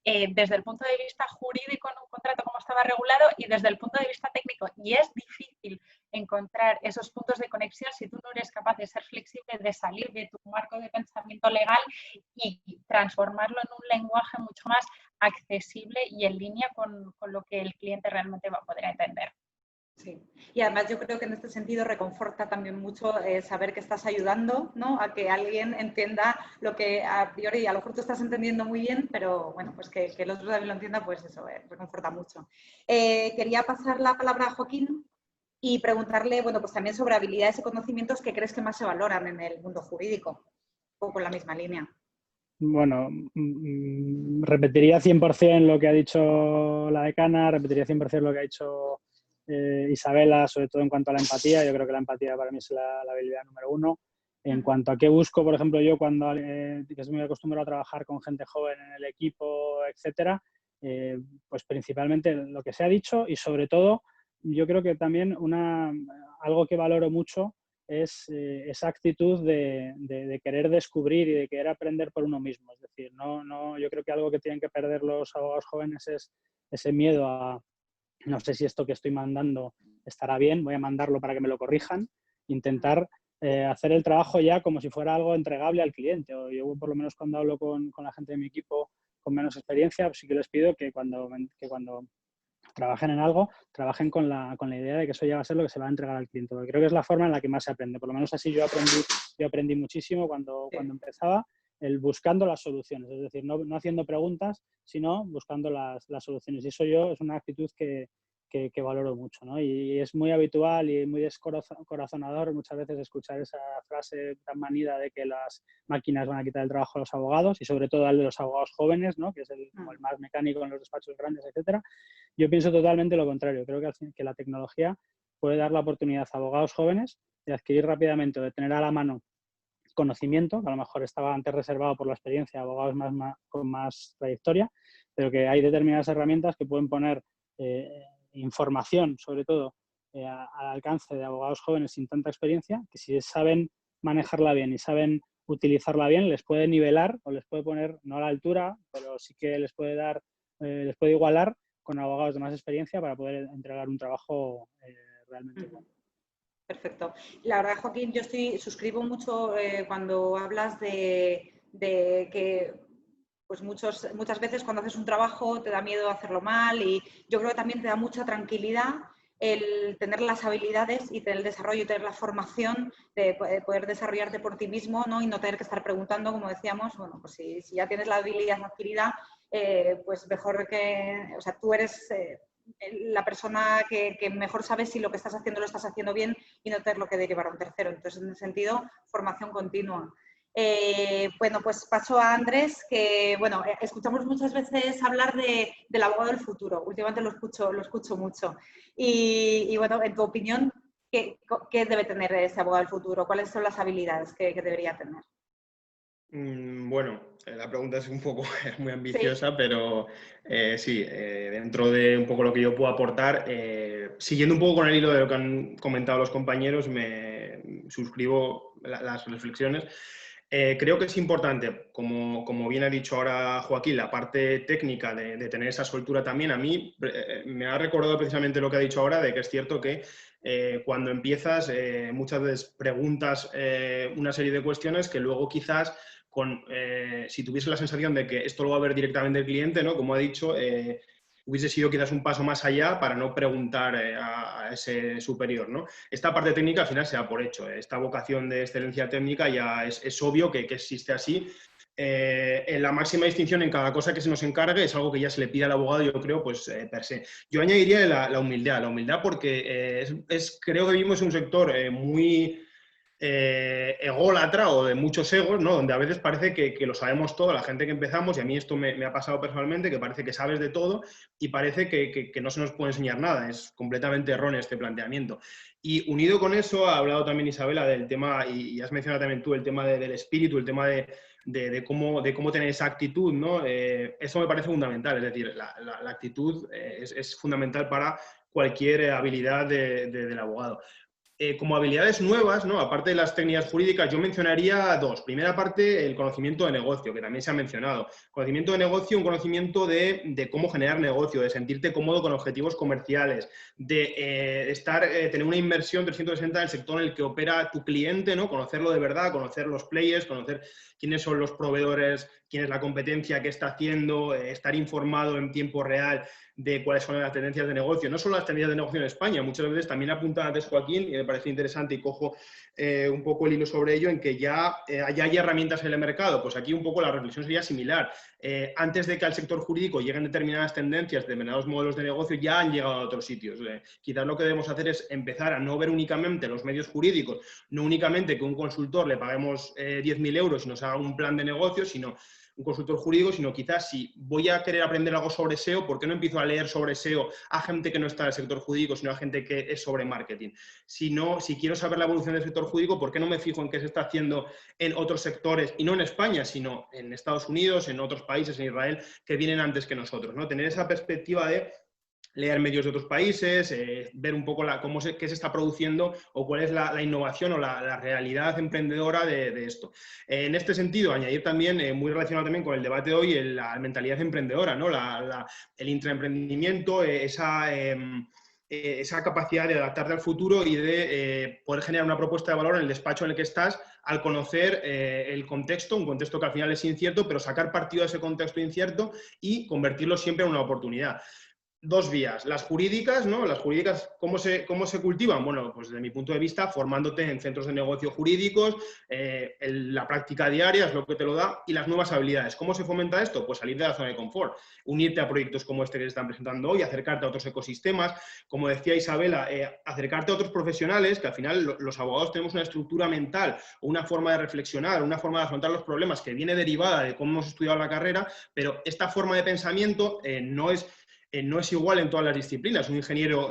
desde el punto de vista jurídico en un contrato, cómo estaba regulado, y desde el punto de vista técnico. Y es difícil encontrar esos puntos de conexión si tú no eres capaz de ser flexible, de salir de tu marco de pensamiento legal y transformarlo en un lenguaje mucho más accesible y en línea con lo que el cliente realmente va a poder entender. Sí, y además yo creo que en este sentido reconforta también mucho saber que estás ayudando, ¿no?, a que alguien entienda lo que a priori a lo mejor tú estás entendiendo muy bien, pero bueno, pues que el otro también lo entienda, pues eso reconforta mucho. Quería pasar la palabra a Joaquín y preguntarle, bueno, pues también sobre habilidades y conocimientos que crees que más se valoran en el mundo jurídico, un poco en la misma línea. Bueno, repetiría 100% lo que ha dicho la decana, repetiría 100% lo que ha dicho Isabela, sobre todo en cuanto a la empatía. Yo creo que la empatía para mí es la habilidad número uno. En cuanto a qué busco, por ejemplo, yo cuando que estoy muy acostumbrado a trabajar con gente joven en el equipo, etcétera, pues principalmente lo que se ha dicho, y sobre todo yo creo que también algo que valoro mucho es esa actitud de querer descubrir y de querer aprender por uno mismo. Es decir, yo creo que algo que tienen que perder los abogados jóvenes es ese miedo a no sé si esto que estoy mandando estará bien, voy a mandarlo para que me lo corrijan, intentar hacer el trabajo ya como si fuera algo entregable al cliente. O yo, por lo menos cuando hablo con la gente de mi equipo con menos experiencia, pues sí que les pido que cuando trabajen en algo, trabajen con la idea de que eso ya va a ser lo que se va a entregar al cliente. Porque creo que es la forma en la que más se aprende. Por lo menos así yo aprendí muchísimo cuando empezaba, buscando las soluciones. Es decir, no haciendo preguntas, sino buscando las soluciones. Y eso es una actitud que que valoro mucho, ¿no? Y es muy habitual y muy descorazonador muchas veces escuchar esa frase tan manida de que las máquinas van a quitar el trabajo a los abogados y sobre todo al de los abogados jóvenes, ¿no? Que es como el más mecánico en los despachos grandes, etcétera. Yo pienso totalmente lo contrario. Creo que la tecnología puede dar la oportunidad a abogados jóvenes de adquirir rápidamente o de tener a la mano conocimiento, que a lo mejor estaba antes reservado por la experiencia de abogados con más trayectoria, pero que hay determinadas herramientas que pueden poner información, sobre todo, al alcance de abogados jóvenes sin tanta experiencia, que si saben manejarla bien y saben utilizarla bien, les puede nivelar o les puede poner, no a la altura, pero sí que les puede dar, les puede igualar con abogados de más experiencia para poder entregar un trabajo realmente bueno. Perfecto. La verdad, Joaquín, yo suscribo mucho cuando hablas de que pues muchas veces cuando haces un trabajo te da miedo hacerlo mal, y yo creo que también te da mucha tranquilidad el tener las habilidades y tener el desarrollo y tener la formación de poder desarrollarte por ti mismo, ¿no? Y no tener que estar preguntando, como decíamos, bueno, pues si ya tienes la habilidad adquirida, pues mejor que, o sea, tú eres la persona que mejor sabe si lo que estás haciendo lo estás haciendo bien y no tener lo que derivar a un tercero. Entonces, en ese sentido, formación continua. Bueno, pues paso a Andrés, que bueno, escuchamos muchas veces hablar del abogado del futuro. Últimamente lo escucho mucho. Y bueno, en tu opinión, ¿qué debe tener ese abogado del futuro? ¿Cuáles son las habilidades que debería tener? Bueno, la pregunta es un poco muy ambiciosa, sí. Pero sí, dentro de un poco lo que yo puedo aportar, siguiendo un poco con el hilo de lo que han comentado los compañeros, me suscribo las reflexiones. Creo que es importante, como bien ha dicho ahora Joaquín, la parte técnica de tener esa soltura también. A mí me ha recordado precisamente lo que ha dicho ahora, de que es cierto que cuando empiezas muchas veces preguntas una serie de cuestiones que luego quizás si tuviese la sensación de que esto lo va a ver directamente el cliente, ¿no? Como ha dicho, hubiese sido quizás un paso más allá para no preguntar a ese superior, ¿no? Esta parte técnica al final se da por hecho. Esta vocación de excelencia técnica ya es obvio que existe así. En la máxima distinción en cada cosa que se nos encargue es algo que ya se le pide al abogado, yo creo, pues per se. Yo añadiría la humildad porque creo que vivimos en un sector muy ególatra o de muchos egos, ¿no? Donde a veces parece que lo sabemos todo, la gente que empezamos, y a mí esto me ha pasado personalmente, que parece que sabes de todo y parece que no se nos puede enseñar nada. Es completamente erróneo este planteamiento. Y unido con eso, ha hablado también Isabela del tema, y has mencionado también tú, el tema del espíritu, el tema de cómo tener esa actitud, ¿no? Eso me parece fundamental, es decir, la actitud es fundamental para cualquier habilidad del abogado. Como habilidades nuevas, ¿no? Aparte de las técnicas jurídicas, yo mencionaría dos. Primera parte, el conocimiento de negocio, que también se ha mencionado. Conocimiento de negocio, un conocimiento de cómo generar negocio, de sentirte cómodo con objetivos comerciales, de tener una inversión 360 en el sector en el que opera tu cliente, ¿no? Conocerlo de verdad, conocer los players, conocer quiénes son los proveedores, quién es la competencia, qué está haciendo, estar informado en tiempo real de cuáles son las tendencias de negocio. No solo las tendencias de negocio en España, muchas veces también apunta antes Joaquín, y me parece interesante y cojo un poco el hilo sobre ello, en que ya hay herramientas en el mercado. Pues aquí un poco la reflexión sería similar. Antes de que al sector jurídico lleguen determinadas tendencias, determinados modelos de negocio, ya han llegado a otros sitios. Quizás lo que debemos hacer es empezar a no ver únicamente los medios jurídicos, no únicamente que un consultor le paguemos 10.000 euros y nos haga un plan de negocio, sino un consultor jurídico, sino quizás si voy a querer aprender algo sobre SEO, ¿por qué no empiezo a leer sobre SEO a gente que no está en el sector jurídico, sino a gente que es sobre marketing? Si quiero saber la evolución del sector jurídico, ¿por qué no me fijo en qué se está haciendo en otros sectores, y no en España, sino en Estados Unidos, en otros países, en Israel, que vienen antes que nosotros, ¿no? Tener esa perspectiva de leer medios de otros países, ver un poco qué se está produciendo o cuál es la innovación o la realidad emprendedora de esto. En este sentido, añadir también, muy relacionado también con el debate de hoy, la mentalidad emprendedora, ¿no? El intraemprendimiento, esa capacidad de adaptarte al futuro y de poder generar una propuesta de valor en el despacho en el que estás, al conocer el contexto, un contexto que al final es incierto, pero sacar partido de ese contexto incierto y convertirlo siempre en una oportunidad. dos vías. Las jurídicas, ¿no? Las jurídicas, ¿cómo se cultivan? Bueno, pues desde mi punto de vista, formándote en centros de negocio jurídicos, la práctica diaria es lo que te lo da, y las nuevas habilidades. ¿Cómo se fomenta esto? Pues salir de la zona de confort, unirte a proyectos como este que se están presentando hoy, acercarte a otros ecosistemas, como decía Isabela, acercarte a otros profesionales, que al final los abogados tenemos una estructura mental, una forma de reflexionar, una forma de afrontar los problemas que viene derivada de cómo hemos estudiado la carrera, pero esta forma de pensamiento no es igual en todas las disciplinas. Un ingeniero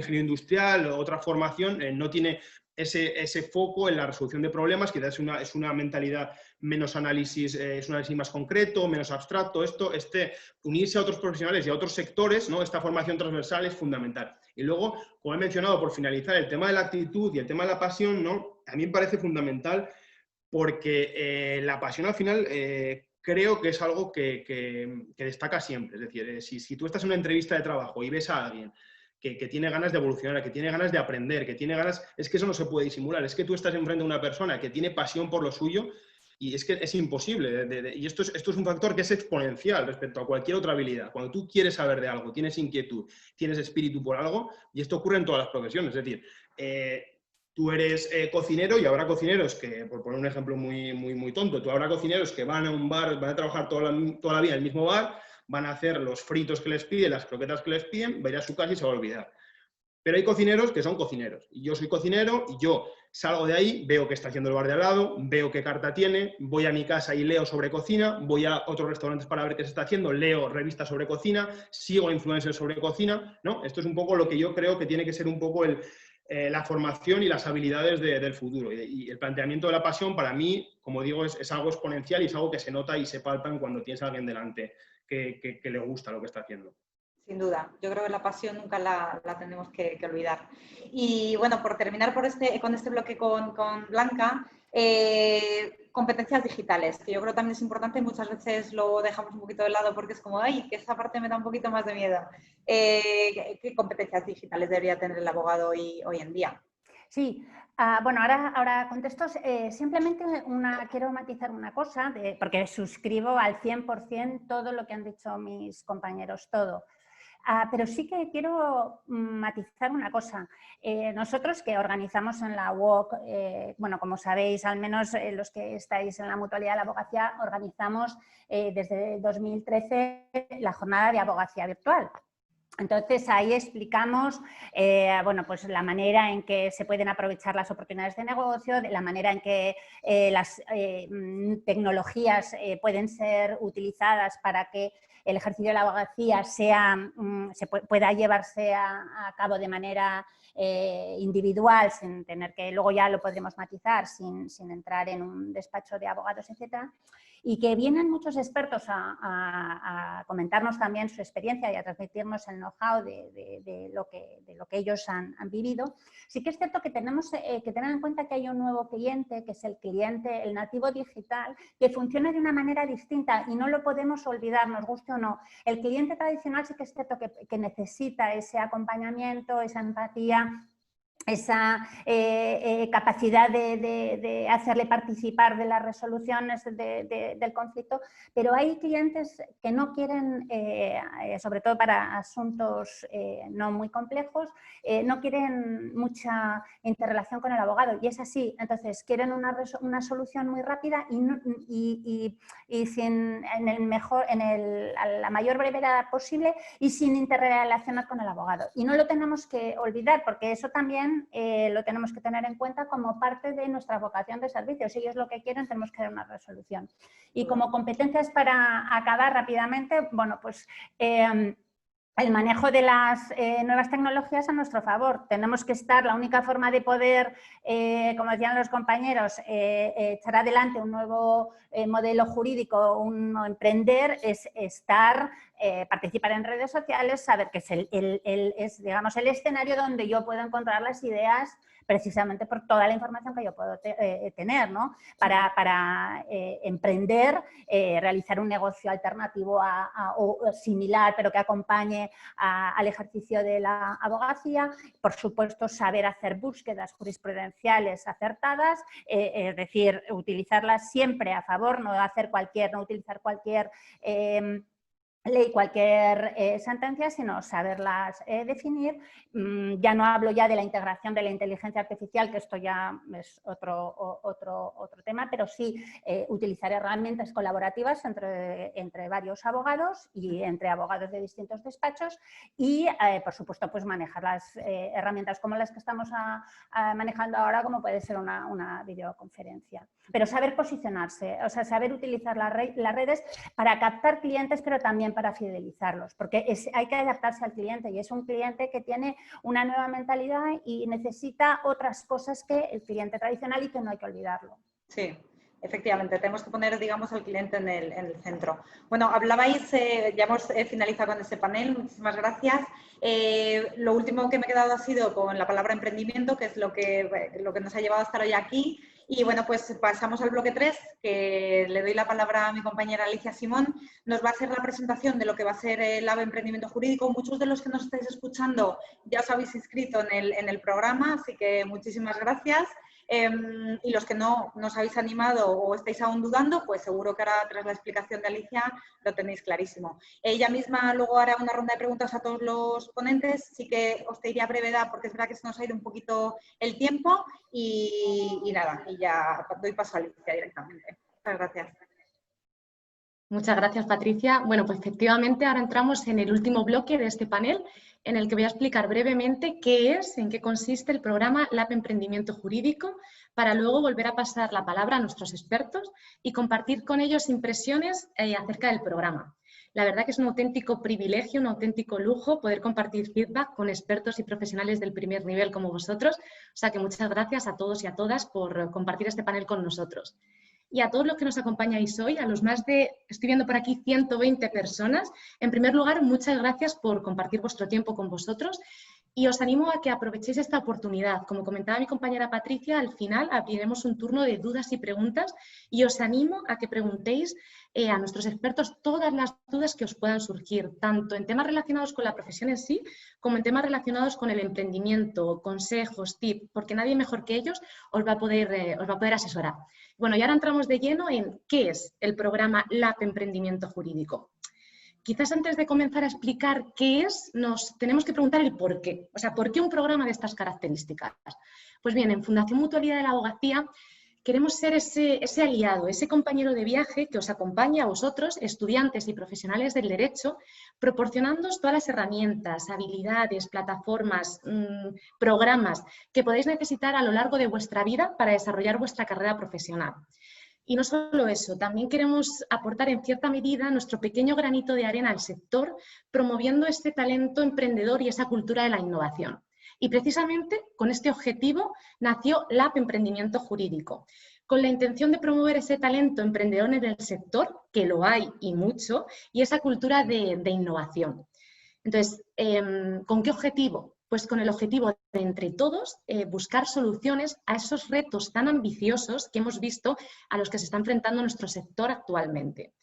industrial, otra formación, no tiene ese foco en la resolución de problemas, quizás es una mentalidad menos análisis, es un análisis más concreto, menos abstracto. Unirse a otros profesionales y a otros sectores, ¿no? Esta formación transversal es fundamental. Y luego, como he mencionado, por finalizar, el tema de la actitud y el tema de la pasión, ¿no? A mí me parece fundamental porque la pasión al final... creo que es algo que destaca siempre. Es decir, si tú estás en una entrevista de trabajo y ves a alguien que tiene ganas de evolucionar, que tiene ganas de aprender, que tiene ganas... Es que eso no se puede disimular. Es que tú estás enfrente de una persona que tiene pasión por lo suyo y es que es imposible. Y esto es un factor que es exponencial respecto a cualquier otra habilidad. Cuando tú quieres saber de algo, tienes inquietud, tienes espíritu por algo, y esto ocurre en todas las profesiones. Es decir, tú eres cocinero y habrá cocineros que, por poner un ejemplo muy tonto, habrá cocineros que van a un bar, van a trabajar toda la vida en el mismo bar, van a hacer los fritos que les piden, las croquetas que les piden, va a ir a su casa y se va a olvidar. Pero hay cocineros que son cocineros. Y yo soy cocinero y yo salgo de ahí, veo qué está haciendo el bar de al lado, veo qué carta tiene, voy a mi casa y leo sobre cocina, voy a otros restaurantes para ver qué se está haciendo, leo revistas sobre cocina, sigo a influencers sobre cocina, ¿no? Esto es un poco lo que yo creo que tiene que ser un poco la formación y las habilidades del futuro. Y el planteamiento de la pasión, para mí, como digo, es algo exponencial y es algo que se nota y se palpa cuando tienes a alguien delante que le gusta lo que está haciendo. Sin duda, yo creo que la pasión nunca la tenemos que olvidar. Y bueno, por terminar con este bloque con Blanca, competencias digitales, que yo creo también es importante y muchas veces lo dejamos un poquito de lado porque es como, ay, que esa parte me da un poquito más de miedo. ¿Qué competencias digitales debería tener el abogado hoy en día? Sí, bueno, ahora contesto. Simplemente quiero matizar una cosa, porque suscribo al 100% todo lo que han dicho mis compañeros, todo. Pero sí que quiero matizar una cosa. Nosotros que organizamos en la UOC, bueno, como sabéis, al menos los que estáis en la Mutualidad de la Abogacía, organizamos desde 2013 la jornada de abogacía virtual. Entonces, ahí explicamos bueno, pues la manera en que se pueden aprovechar las oportunidades de negocio, la manera en que las tecnologías pueden ser utilizadas para que el ejercicio de la abogacía pueda llevarse a cabo de manera individual, sin tener que, luego ya lo podremos matizar, sin entrar en un despacho de abogados, etcétera. Y que vienen muchos expertos a comentarnos también su experiencia y a transmitirnos el know-how de lo que ellos han vivido. Sí que es cierto que tenemos que tener en cuenta que hay un nuevo cliente, que es el nativo digital, que funciona de una manera distinta y no lo podemos olvidar, nos guste o no. El cliente tradicional sí que es cierto que necesita ese acompañamiento, esa empatía, esa capacidad de hacerle participar de las resoluciones del conflicto, pero hay clientes que no quieren, sobre todo para asuntos no muy complejos, no quieren mucha interrelación con el abogado, y es así. Entonces quieren una solución muy rápida y a la mayor brevedad posible y sin interrelacionar con el abogado. Y no lo tenemos que olvidar, porque eso también lo tenemos que tener en cuenta como parte de nuestra vocación de servicio. Si ellos lo que quieren, tenemos que dar una resolución. Y como competencias para acabar rápidamente, bueno, pues el manejo de las nuevas tecnologías a nuestro favor. Tenemos que estar, la única forma de poder, como decían los compañeros, echar adelante un nuevo modelo jurídico, emprender, es participar en redes sociales, saber que es digamos, el escenario donde yo puedo encontrar las ideas precisamente por toda la información que yo puedo tener, ¿no? Para emprender, realizar un negocio alternativo o similar, pero que acompañe al ejercicio de la abogacía. Por supuesto, saber hacer búsquedas jurisprudenciales acertadas, es decir, utilizarlas siempre a favor, no utilizar cualquier ley, cualquier sentencia, sino saberlas definir. Ya no hablo ya de la integración de la inteligencia artificial, que esto ya es otro tema, pero sí utilizar herramientas colaborativas entre varios abogados y entre abogados de distintos despachos y, por supuesto, pues manejar las herramientas como las que estamos manejando ahora, como puede ser una videoconferencia. Pero saber posicionarse, o sea, saber utilizar las redes para captar clientes, pero también para fidelizarlos, porque hay que adaptarse al cliente y es un cliente que tiene una nueva mentalidad y necesita otras cosas que el cliente tradicional y que no hay que olvidarlo. Sí, efectivamente, tenemos que poner, digamos, al cliente en el centro. Bueno, hablabais, ya hemos finalizado con este panel, muchísimas gracias. Lo último que me he quedado ha sido con la palabra emprendimiento, que es lo que nos ha llevado a estar hoy aquí. Y bueno, pues pasamos al bloque 3, que le doy la palabra a mi compañera Alicia Simón. Nos va a hacer la presentación de lo que va a ser el AVE Emprendimiento Jurídico. Muchos de los que nos estáis escuchando ya os habéis inscrito en el programa, así que muchísimas gracias. Y los que no os habéis animado o estáis aún dudando, pues seguro que ahora, tras la explicación de Alicia, lo tenéis clarísimo. Ella misma luego hará una ronda de preguntas a todos los ponentes. Sí que os pediría brevedad porque es verdad que se nos ha ido un poquito el tiempo y nada, y ya doy paso a Alicia directamente. Muchas gracias. Muchas gracias, Patricia. Bueno, pues efectivamente ahora entramos en el último bloque de este panel, en el que voy a explicar brevemente qué es, en qué consiste el programa LAP Emprendimiento Jurídico, para luego volver a pasar la palabra a nuestros expertos y compartir con ellos impresiones acerca del programa. La verdad que es un auténtico privilegio, un auténtico lujo poder compartir feedback con expertos y profesionales del primer nivel como vosotros. O sea que muchas gracias a todos y a todas por compartir este panel con nosotros. Y a todos los que nos acompañáis hoy, a los más de, estoy viendo por aquí, 120 personas. En primer lugar, muchas gracias por compartir vuestro tiempo con vosotros y os animo a que aprovechéis esta oportunidad. Como comentaba mi compañera Patricia, al final abriremos un turno de dudas y preguntas y os animo a que preguntéis a nuestros expertos todas las dudas que os puedan surgir, tanto en temas relacionados con la profesión en sí, como en temas relacionados con el emprendimiento, consejos, tips, porque nadie mejor que ellos os va a poder asesorar. Bueno, y ahora entramos de lleno en qué es el programa LAP Emprendimiento Jurídico. Quizás antes de comenzar a explicar qué es, nos tenemos que preguntar el por qué. O sea, ¿por qué un programa de estas características? Pues bien, en Fundación Mutualidad de la Abogacía queremos ser ese aliado, ese compañero de viaje que os acompaña a vosotros, estudiantes y profesionales del derecho, proporcionándoos todas las herramientas, habilidades, plataformas, programas que podáis necesitar a lo largo de vuestra vida para desarrollar vuestra carrera profesional. Y no solo eso, también queremos aportar en cierta medida nuestro pequeño granito de arena al sector, promoviendo este talento emprendedor y esa cultura de la innovación. Y precisamente con este objetivo nació LAP Emprendimiento Jurídico, con la intención de promover ese talento emprendedor en el sector, que lo hay y mucho, y esa cultura de innovación. Entonces, ¿con qué objetivo? Pues con el objetivo de, entre todos, buscar soluciones a esos retos tan ambiciosos que hemos visto a los que se está enfrentando nuestro sector actualmente.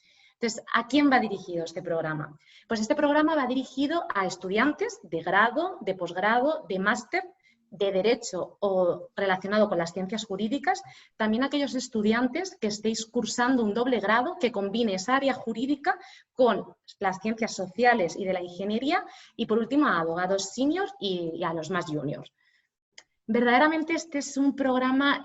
Entonces, ¿a quién va dirigido este programa? Pues este programa va dirigido a estudiantes de grado, de posgrado, de máster, de Derecho o relacionado con las ciencias jurídicas, también a aquellos estudiantes que estéis cursando un doble grado que combine esa área jurídica con las ciencias sociales y de la ingeniería y, por último, a abogados senior y a los más juniors. Verdaderamente este es un programa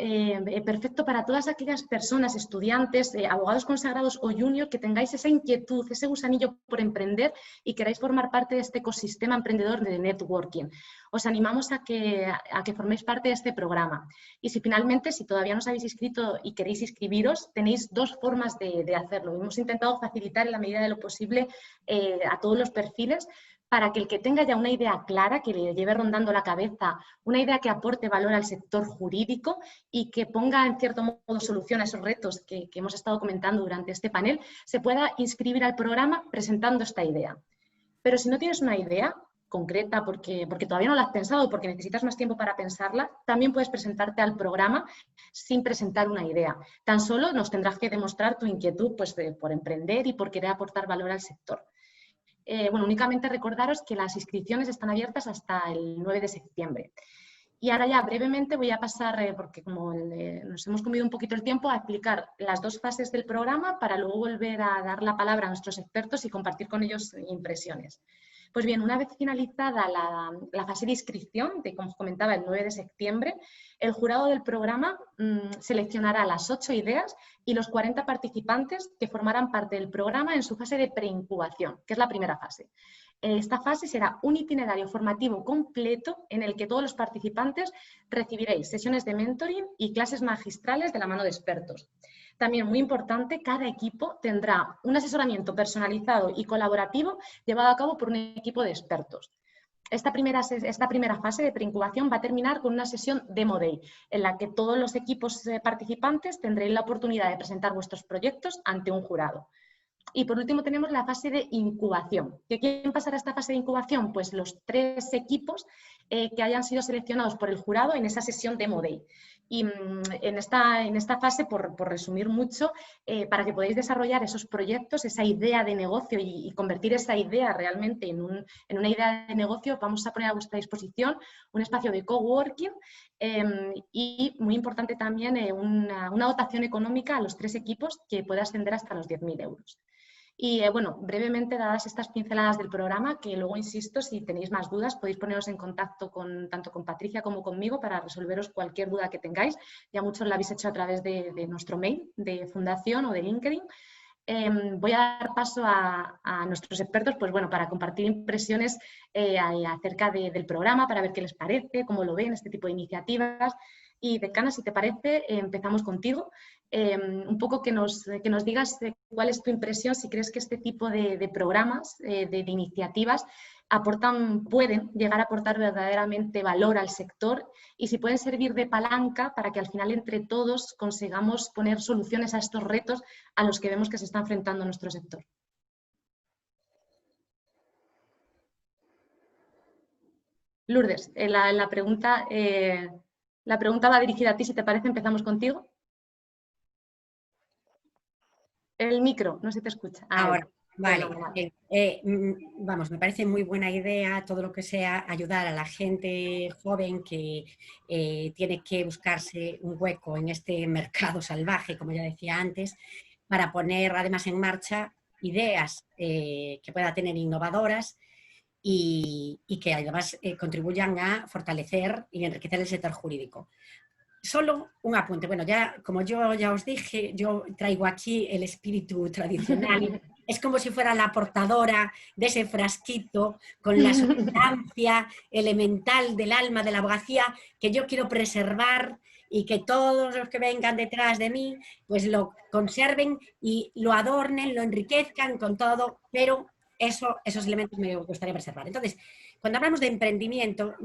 perfecto para todas aquellas personas, estudiantes, abogados consagrados o junior que tengáis esa inquietud, ese gusanillo por emprender y queráis formar parte de este ecosistema emprendedor de networking. Os animamos a que forméis parte de este programa. Y si finalmente, si todavía no os habéis inscrito y queréis inscribiros, tenéis dos formas de hacerlo. Hemos intentado facilitar en la medida de lo posible a todos los perfiles, para que el que tenga ya una idea clara, que le lleve rondando la cabeza, una idea que aporte valor al sector jurídico y que ponga en cierto modo solución a esos retos que hemos estado comentando durante este panel, se pueda inscribir al programa presentando esta idea. Pero si no tienes una idea concreta porque todavía no la has pensado, porque necesitas más tiempo para pensarla, también puedes presentarte al programa sin presentar una idea. Tan solo nos tendrás que demostrar tu inquietud pues, por emprender y por querer aportar valor al sector. Bueno, únicamente recordaros que las inscripciones están abiertas hasta el 9 de septiembre. Y ahora ya brevemente voy a pasar, porque como nos hemos comido un poquito el tiempo, a explicar las dos fases del programa para luego volver a dar la palabra a nuestros expertos y compartir con ellos impresiones. Pues bien, una vez finalizada la fase de inscripción, como os comentaba, el 9 de septiembre, el jurado del programa seleccionará las 8 ideas y los 40 participantes que formarán parte del programa en su fase de preincubación, que es la primera fase. Esta fase será un itinerario formativo completo en el que todos los participantes recibiréis sesiones de mentoring y clases magistrales de la mano de expertos. También, muy importante, cada equipo tendrá un asesoramiento personalizado y colaborativo llevado a cabo por un equipo de expertos. Esta primera fase de preincubación va a terminar con una sesión Demo Day, en la que todos los equipos participantes tendréis la oportunidad de presentar vuestros proyectos ante un jurado. Y por último tenemos la fase de incubación. ¿Quién pasará a esta fase de incubación? Pues los 3 equipos que hayan sido seleccionados por el jurado en esa sesión Demo Day. Y en esta fase, por resumir mucho, para que podáis desarrollar esos proyectos, esa idea de negocio y convertir esa idea realmente en una idea de negocio, vamos a poner a vuestra disposición un espacio de coworking y, muy importante también, una dotación económica a los 3 equipos que puede ascender hasta los 10.000 euros. Y bueno, brevemente dadas estas pinceladas del programa, que luego insisto, si tenéis más dudas podéis poneros en contacto tanto con Patricia como conmigo para resolveros cualquier duda que tengáis. Ya muchos la habéis hecho a través de nuestro mail de Fundación o de LinkedIn. Voy a dar paso a nuestros expertos, pues bueno, para compartir impresiones acerca del programa, para ver qué les parece, cómo lo ven, este tipo de iniciativas. Y Decana, si te parece, empezamos contigo. Un poco que nos digas cuál es tu impresión, si crees que este tipo de programas, de iniciativas, pueden llegar a aportar verdaderamente valor al sector y si pueden servir de palanca para que al final entre todos consigamos poner soluciones a estos retos a los que vemos que se está enfrentando nuestro sector. Lourdes, la pregunta va dirigida a ti, si te parece, empezamos contigo. El micro, no se te escucha. Ahora, vale. Vamos, me parece muy buena idea todo lo que sea ayudar a la gente joven que tiene que buscarse un hueco en este mercado salvaje, como ya decía antes, para poner además en marcha ideas que pueda tener innovadoras y que además contribuyan a fortalecer y enriquecer el sector jurídico. Solo un apunte. Bueno, como yo ya os dije, yo traigo aquí el espíritu tradicional. Es como si fuera la portadora de ese frasquito con la sustancia elemental del alma de la abogacía que yo quiero preservar y que todos los que vengan detrás de mí pues lo conserven y lo adornen, lo enriquezcan con todo, pero esos elementos me gustaría preservar. Entonces, cuando hablamos de emprendimiento,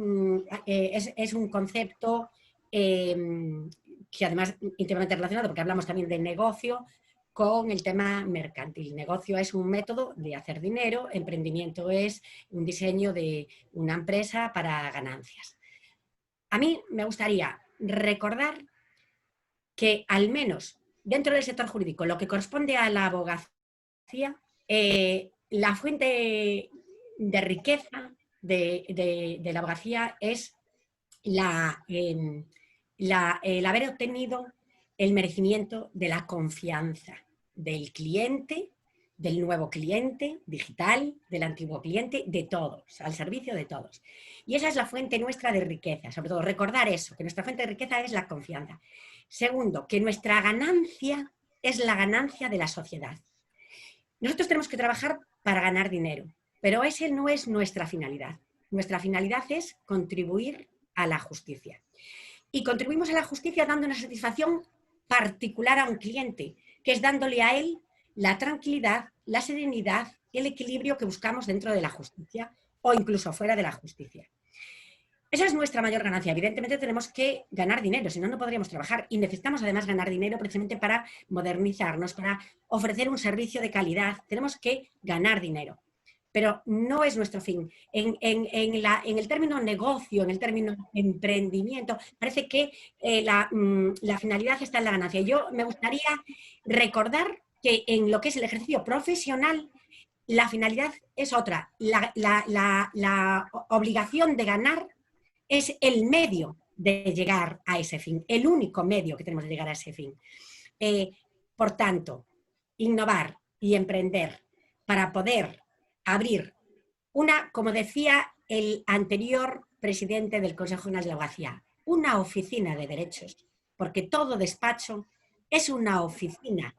es un concepto que además íntimamente relacionado, porque hablamos también de negocio con el tema mercantil. Negocio es un método de hacer dinero, emprendimiento es un diseño de una empresa para ganancias. A mí me gustaría recordar que al menos dentro del sector jurídico, lo que corresponde a la abogacía, la fuente de riqueza de la abogacía es el haber obtenido el merecimiento de la confianza del cliente, del nuevo cliente digital, del antiguo cliente, de todos, al servicio de todos. Y esa es la fuente nuestra de riqueza, sobre todo recordar eso, que nuestra fuente de riqueza es la confianza. Segundo, que nuestra ganancia es la ganancia de la sociedad. Nosotros tenemos que trabajar para ganar dinero, pero ese no es nuestra finalidad. Nuestra finalidad es contribuir a la justicia. Y contribuimos a la justicia dando una satisfacción particular a un cliente, que es dándole a él la tranquilidad, la serenidad y el equilibrio que buscamos dentro de la justicia o incluso fuera de la justicia. Esa es nuestra mayor ganancia. Evidentemente tenemos que ganar dinero, si no, no podríamos trabajar. Y necesitamos además ganar dinero precisamente para modernizarnos, para ofrecer un servicio de calidad. Tenemos que ganar dinero. Pero no es nuestro fin. En el término negocio, en el término emprendimiento, parece que la finalidad está en la ganancia. Yo me gustaría recordar que en lo que es el ejercicio profesional, la finalidad es otra. La obligación de ganar es el medio de llegar a ese fin, el único medio que tenemos de llegar a ese fin. Por tanto, innovar y emprender para poder abrir una, como decía el anterior presidente del Consejo General de la Abogacía, una oficina de derechos, porque todo despacho es una oficina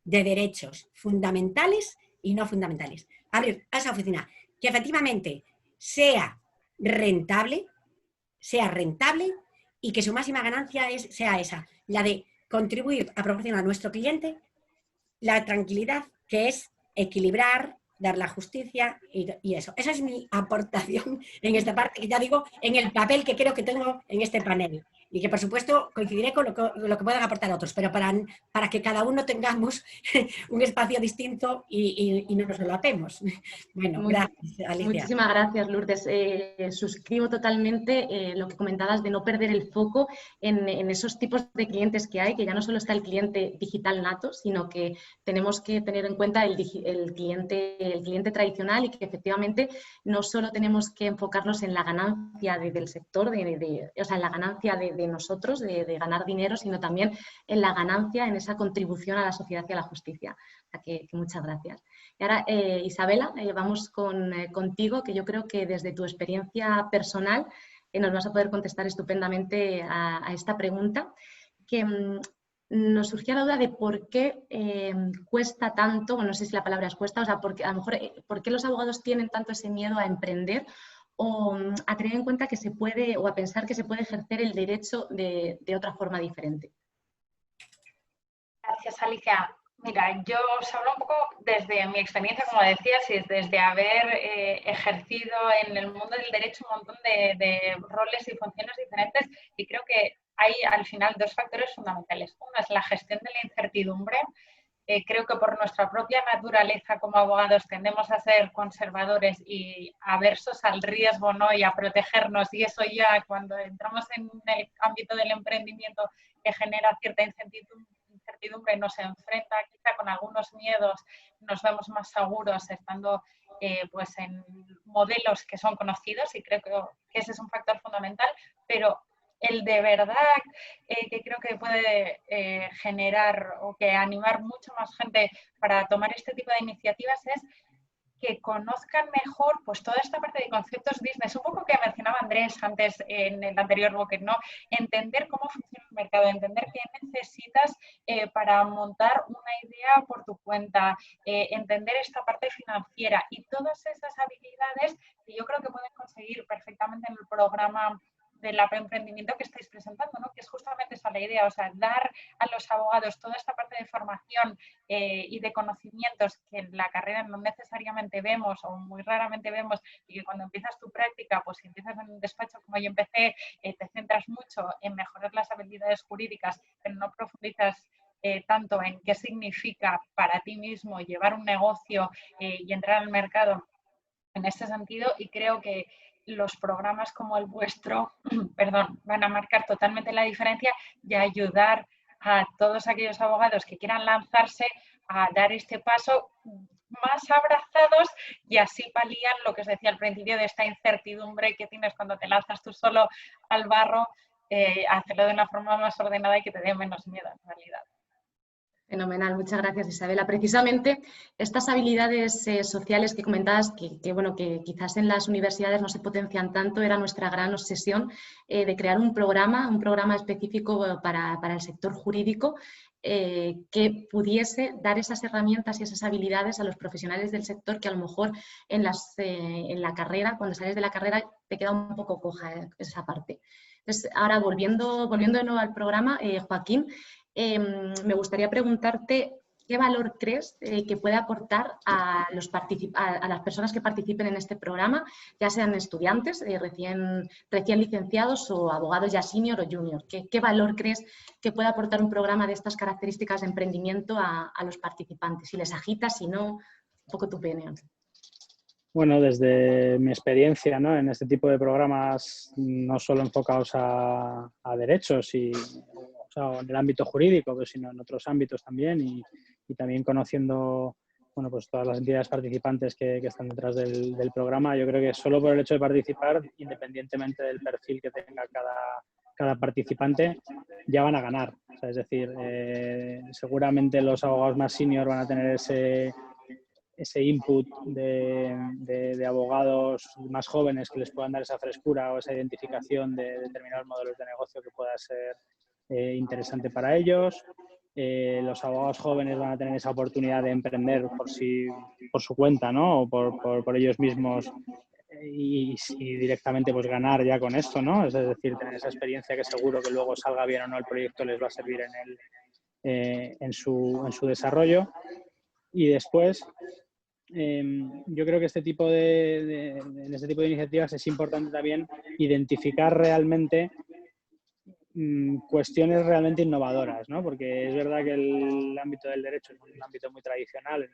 de derechos fundamentales y no fundamentales. Abrir esa oficina que efectivamente sea rentable y que su máxima ganancia sea esa, la de contribuir a proporcionar a nuestro cliente la tranquilidad que es equilibrar, dar la justicia y eso. Esa es mi aportación en esta parte, que ya digo, en el papel que creo que tengo en este panel. Y que, por supuesto, coincidiré con lo que puedan aportar otros, pero para que cada uno tengamos un espacio distinto y no nos solapemos. Bueno, gracias, Alicia. Muchísimas gracias, Lourdes. Suscribo totalmente lo que comentabas de no perder el foco en esos tipos de clientes que hay, que ya no solo está el cliente digital nato, sino que tenemos que tener en cuenta el cliente tradicional y que efectivamente no solo tenemos que enfocarnos en la ganancia del sector, o sea, en la ganancia de nosotros, de ganar dinero, sino también en la ganancia, en esa contribución a la sociedad y a la justicia. O sea, que muchas gracias. Y ahora, Isabela, vamos contigo, que yo creo que desde tu experiencia personal nos vas a poder contestar estupendamente a esta pregunta, que nos surgía la duda de por qué cuesta tanto, bueno, no sé si la palabra es cuesta, o sea, porque a lo mejor, ¿por qué los abogados tienen tanto ese miedo a emprender o a tener en cuenta que se puede, o a pensar que se puede ejercer el derecho de otra forma diferente? Gracias, Alicia. Mira, yo os hablo un poco desde mi experiencia, como decías, y desde haber ejercido en el mundo del derecho un montón de roles y funciones diferentes, y creo que hay al final dos factores fundamentales. Uno es la gestión de la incertidumbre. Creo que por nuestra propia naturaleza como abogados tendemos a ser conservadores y aversos al riesgo, ¿no? Y a protegernos, y eso ya cuando entramos en el ámbito del emprendimiento que genera cierta incertidumbre nos enfrenta quizá con algunos miedos, nos vemos más seguros estando pues en modelos que son conocidos, y creo que ese es un factor fundamental, pero el de verdad que creo que puede generar o que animar mucho más gente para tomar este tipo de iniciativas es que conozcan mejor pues toda esta parte de conceptos business, un poco que mencionaba Andrés antes en el anterior bloque, ¿no? Entender cómo funciona el mercado, entender qué necesitas para montar una idea por tu cuenta, entender esta parte financiera y todas esas habilidades que yo creo que pueden conseguir perfectamente en el programa del emprendimiento que estáis presentando, ¿no? Que es justamente esa la idea, o sea, dar a los abogados toda esta parte de formación y de conocimientos que en la carrera no necesariamente vemos o muy raramente vemos, y que cuando empiezas tu práctica, pues si empiezas en un despacho como yo empecé, te centras mucho en mejorar las habilidades jurídicas, pero no profundizas tanto en qué significa para ti mismo llevar un negocio y entrar al mercado en este sentido, y creo que los programas como el vuestro van a marcar totalmente la diferencia y ayudar a todos aquellos abogados que quieran lanzarse a dar este paso más abrazados, y así palían lo que os decía al principio de esta incertidumbre que tienes cuando te lanzas tú solo al barro, hacerlo de una forma más ordenada y que te dé menos miedo en realidad. Fenomenal, muchas gracias, Isabela. Precisamente estas habilidades sociales que comentabas, que quizás en las universidades no se potencian tanto, era nuestra gran obsesión de crear un programa específico para el sector jurídico que pudiese dar esas herramientas y esas habilidades a los profesionales del sector que a lo mejor en la carrera, cuando sales de la carrera, te queda un poco coja esa parte. Entonces, ahora volviendo de nuevo al programa, Joaquín, me gustaría preguntarte qué valor crees que puede aportar a las personas que participen en este programa, ya sean estudiantes recién licenciados o abogados ya senior o junior. ¿Qué valor crees que puede aportar un programa de estas características de emprendimiento a los participantes? Si les agita, si no, un poco tu opinión. Bueno, desde mi experiencia, ¿no?, en este tipo de programas, no solo enfocados a derechos o sea, en el ámbito jurídico, sino en otros ámbitos también, y también conociendo, bueno, pues todas las entidades participantes que están detrás del programa, yo creo que solo por el hecho de participar, independientemente del perfil que tenga cada participante, ya van a ganar. O sea, es decir, seguramente los abogados más senior van a tener ese input de abogados más jóvenes que les puedan dar esa frescura o esa identificación de determinados modelos de negocio que pueda ser interesante para ellos. Los abogados jóvenes van a tener esa oportunidad de emprender por su cuenta, ¿no? O por ellos mismos y directamente pues ganar ya con esto, ¿no? Es decir, tener esa experiencia que seguro que luego salga bien o no el proyecto les va a servir en su desarrollo. Y después, yo creo que en este tipo de iniciativas es importante también identificar realmente cuestiones realmente innovadoras, ¿no? Porque es verdad que el ámbito del derecho es un ámbito muy tradicional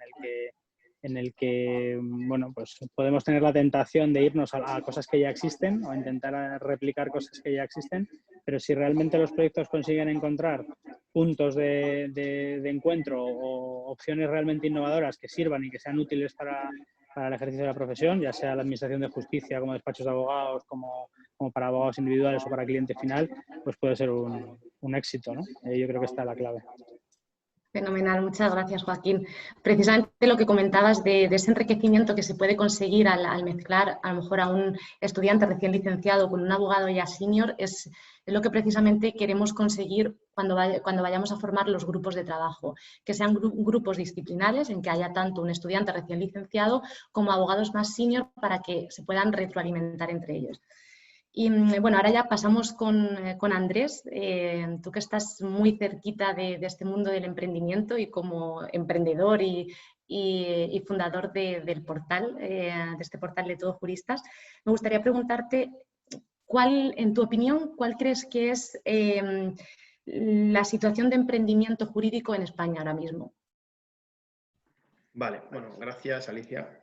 en el que bueno, pues podemos tener la tentación de irnos a cosas que ya existen o intentar replicar cosas que ya existen, pero si realmente los proyectos consiguen encontrar puntos de encuentro o opciones realmente innovadoras que sirvan y que sean útiles para el ejercicio de la profesión, ya sea la administración de justicia, como despachos de abogados, como para abogados individuales o para cliente final, pues puede ser un éxito, ¿no? Yo creo que está la clave. Fenomenal, muchas gracias, Joaquín. Precisamente lo que comentabas de ese enriquecimiento que se puede conseguir al mezclar a lo mejor a un estudiante recién licenciado con un abogado ya senior es lo que precisamente queremos conseguir cuando vayamos a formar los grupos de trabajo, que sean grupos disciplinares en que haya tanto un estudiante recién licenciado como abogados más senior para que se puedan retroalimentar entre ellos. Y bueno, ahora ya pasamos con Andrés, tú que estás muy cerquita de este mundo del emprendimiento y como emprendedor y fundador del portal, de este portal de Todo Juristas, me gustaría preguntarte, en tu opinión, ¿cuál crees que es la situación de emprendimiento jurídico en España ahora mismo? Vale, bueno, gracias, Alicia.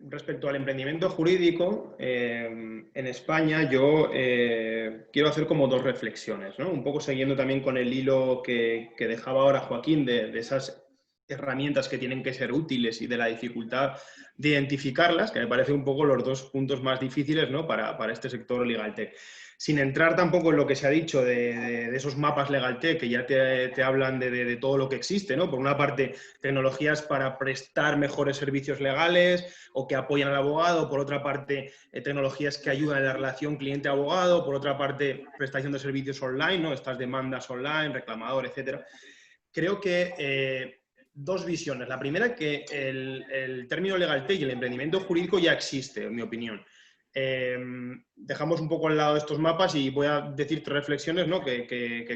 Respecto al emprendimiento jurídico, en España yo quiero hacer como dos reflexiones, ¿no? Un poco siguiendo también con el hilo que dejaba ahora Joaquín de esas herramientas que tienen que ser útiles y de la dificultad de identificarlas, que me parece un poco los dos puntos más difíciles, ¿no? para este sector LegalTech. Sin entrar tampoco en lo que se ha dicho de esos mapas LegalTech que ya te hablan de todo lo que existe, ¿no? Por una parte, tecnologías para prestar mejores servicios legales o que apoyan al abogado, por otra parte, tecnologías que ayudan en la relación cliente-abogado, por otra parte, prestación de servicios online, ¿no? Estas demandas online, reclamador, etcétera. Creo que dos visiones. La primera, que el término LegalTech y el emprendimiento jurídico ya existe, en mi opinión. Dejamos un poco al lado estos mapas y voy a decir tres reflexiones, ¿no? que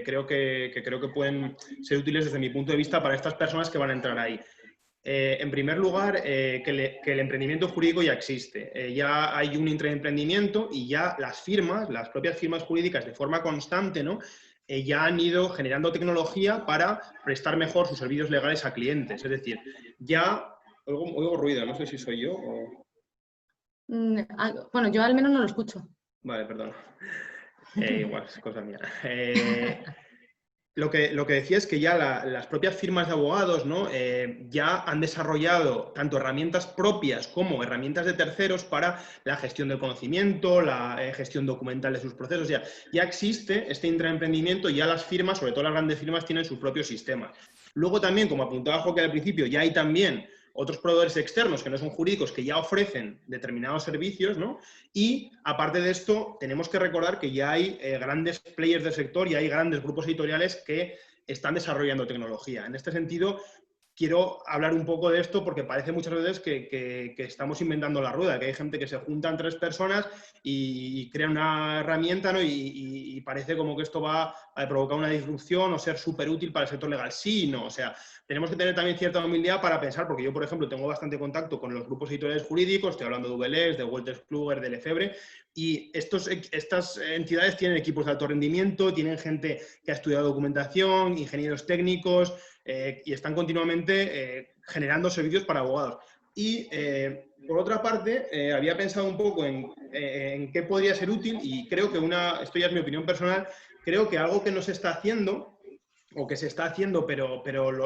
creo que pueden ser útiles desde mi punto de vista para estas personas que van a entrar ahí. En primer lugar, que el emprendimiento jurídico ya existe. Ya hay un intraemprendimiento y ya las propias firmas jurídicas de forma constante, ¿no? Ya han ido generando tecnología para prestar mejor sus servicios legales a clientes. Es decir, ya... Oigo ruido, no sé si soy yo o... Bueno, yo al menos no lo escucho. Vale, perdón. Igual, es cosa mía. Lo que decía es que ya las propias firmas de abogados, ¿no? Ya han desarrollado tanto herramientas propias como herramientas de terceros para la gestión del conocimiento, la gestión documental de sus procesos. Ya existe este intraemprendimiento y ya las firmas, sobre todo las grandes firmas, tienen sus propios sistemas. Luego también, como apuntaba Joaquín al principio, ya hay también otros proveedores externos que no son jurídicos que ya ofrecen determinados servicios, ¿no? Y aparte de esto, tenemos que recordar que ya hay grandes players del sector y hay grandes grupos editoriales que están desarrollando tecnología. En este sentido, quiero hablar un poco de esto porque parece muchas veces que estamos inventando la rueda, que hay gente que se juntan 3 personas y crea una herramienta, ¿no? Y parece como que esto va a provocar una disrupción o ser súper útil para el sector legal. Sí, no, o sea, tenemos que tener también cierta humildad para pensar, porque yo, por ejemplo, tengo bastante contacto con los grupos editoriales jurídicos, estoy hablando de VLEX, de Wolters Kluwer, de Lefebvre, y estas entidades tienen equipos de alto rendimiento, tienen gente que ha estudiado documentación, ingenieros técnicos, y están continuamente generando servicios para abogados. Y, por otra parte, había pensado un poco en qué podría ser útil y creo que esto ya es mi opinión personal, creo que algo que no se está haciendo o que se está haciendo, pero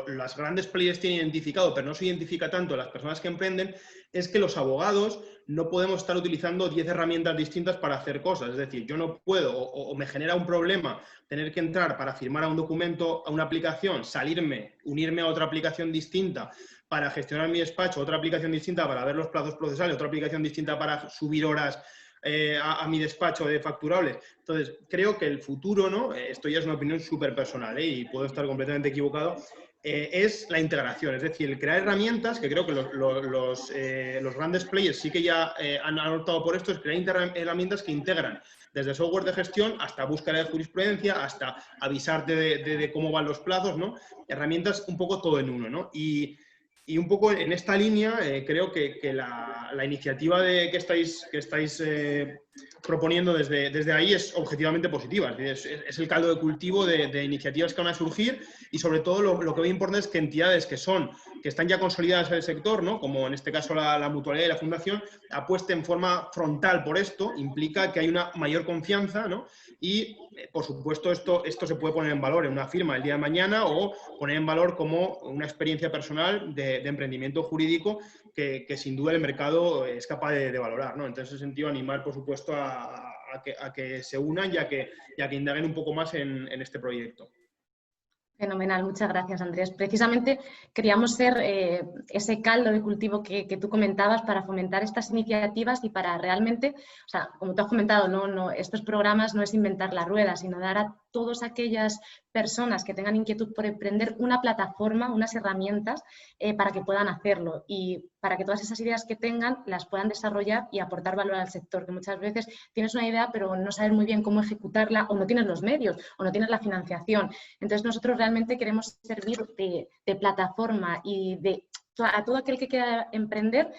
las grandes players tienen identificado, pero no se identifica tanto las personas que emprenden, es que los abogados no podemos estar utilizando 10 herramientas distintas para hacer cosas. Es decir, yo no puedo, o me genera un problema tener que entrar para firmar a un documento, a una aplicación, salirme, unirme a otra aplicación distinta para gestionar mi despacho, otra aplicación distinta para ver los plazos procesales, otra aplicación distinta para subir horas a mi despacho de facturables. Entonces, creo que el futuro, ¿no? Esto ya es una opinión súper personal, y puedo estar completamente equivocado, es la integración, es decir, el crear herramientas, que creo que los grandes players sí que ya han optado por esto, es crear herramientas que integran desde software de gestión hasta búsqueda de jurisprudencia, hasta avisarte de cómo van los plazos, ¿no? Herramientas un poco todo en uno, ¿no? Y un poco en esta línea creo que la iniciativa que estáis proponiendo desde ahí es objetivamente positiva. Es el caldo de cultivo de iniciativas que van a surgir, y sobre todo lo que hoy importa es que entidades que están ya consolidadas en el sector, ¿no? Como en este caso la mutualidad y la fundación, apuesten en forma frontal por esto. Implica que hay una mayor confianza, ¿no? Y, por supuesto, esto se puede poner en valor en una firma el día de mañana, o poner en valor como una experiencia personal de emprendimiento jurídico que sin duda el mercado es capaz de valorar, ¿no? Entonces, en ese sentido, animar, por supuesto, a que se unan y a que indaguen un poco más en este proyecto. Fenomenal, muchas gracias, Andrés. Precisamente queríamos ser ese caldo de cultivo que tú comentabas para fomentar estas iniciativas y para realmente, o sea, como tú has comentado, estos programas no es inventar la rueda, sino dar a todas aquellas personas que tengan inquietud por emprender una plataforma, unas herramientas para que puedan hacerlo, y para que todas esas ideas que tengan las puedan desarrollar y aportar valor al sector, que muchas veces tienes una idea pero no sabes muy bien cómo ejecutarla, o no tienes los medios, o no tienes la financiación. Entonces, nosotros realmente queremos servir de plataforma y a todo aquel que quiera emprender,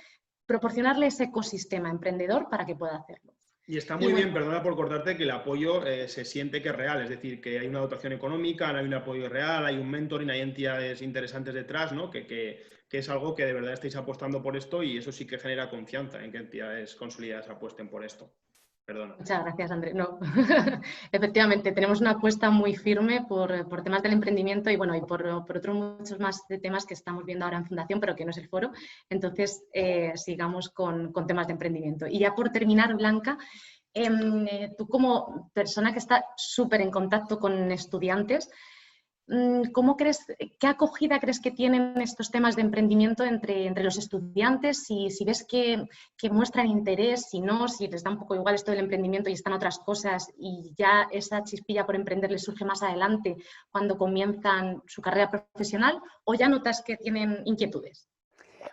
proporcionarle ese ecosistema emprendedor para que pueda hacerlo. Y está muy bien, perdona por cortarte, que el apoyo se siente que es real, es decir, que hay una dotación económica, hay un apoyo real, hay un mentoring, hay entidades interesantes detrás, ¿no? Que es algo que de verdad estáis apostando por esto, y eso sí que genera confianza en que entidades consolidadas apuesten por esto. Perdona. Muchas gracias, Andrés. No, efectivamente, tenemos una apuesta muy firme por temas del emprendimiento y, bueno, y por otros muchos más de temas que estamos viendo ahora en Fundación, pero que no es el foro. Entonces, sigamos con temas de emprendimiento. Y ya por terminar, Blanca, tú como persona que está súper en contacto con estudiantes, ¿cómo crees, qué acogida crees que tienen estos temas de emprendimiento entre los estudiantes? Si ves que muestran interés, si no, si les da un poco igual esto del emprendimiento y están otras cosas, y ya esa chispilla por emprender les surge más adelante cuando comienzan su carrera profesional, o ya notas que tienen inquietudes.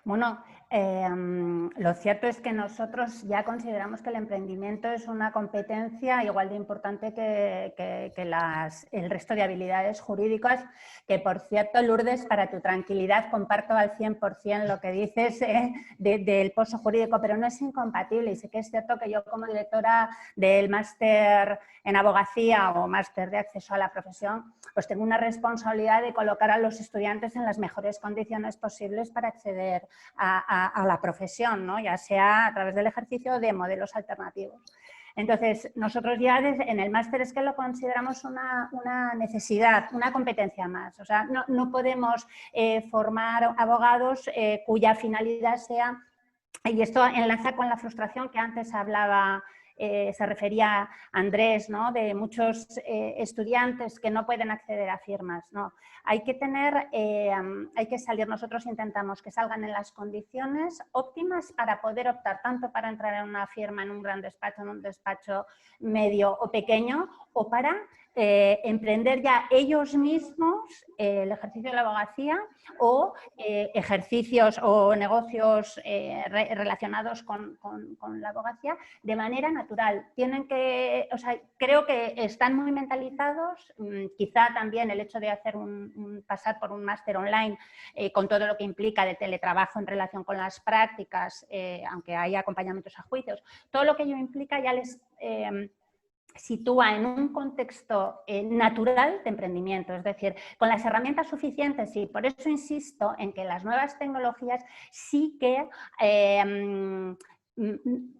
Bueno, lo cierto es que nosotros ya consideramos que el emprendimiento es una competencia igual de importante que el resto de habilidades jurídicas, que, por cierto, Lourdes, para tu tranquilidad, comparto al 100% lo que dices del pozo jurídico, pero no es incompatible. Y sí que es cierto que yo, como directora del máster en abogacía o máster de acceso a la profesión, pues tengo una responsabilidad de colocar a los estudiantes en las mejores condiciones posibles para acceder a la profesión, ¿no? Ya sea a través del ejercicio de modelos alternativos. Entonces, nosotros ya en el máster es que lo consideramos una necesidad, una competencia más. O sea, no podemos formar abogados cuya finalidad sea, y esto enlaza con la frustración que antes hablaba, se refería Andrés, ¿no? De muchos estudiantes que no pueden acceder a firmas, ¿no? Hay que salir, nosotros intentamos que salgan en las condiciones óptimas para poder optar tanto para entrar en una firma, en un gran despacho, en un despacho medio o pequeño, o para emprender ya ellos mismos el ejercicio de la abogacía, o ejercicios o negocios relacionados con la abogacía de manera natural. Creo que están muy mentalizados, quizá también el hecho de hacer pasar por un máster online con todo lo que implica de teletrabajo en relación con las prácticas, aunque hay acompañamientos a juicios, todo lo que ello implica ya les sitúa en un contexto natural de emprendimiento, es decir, con las herramientas suficientes, y por eso insisto en que las nuevas tecnologías sí que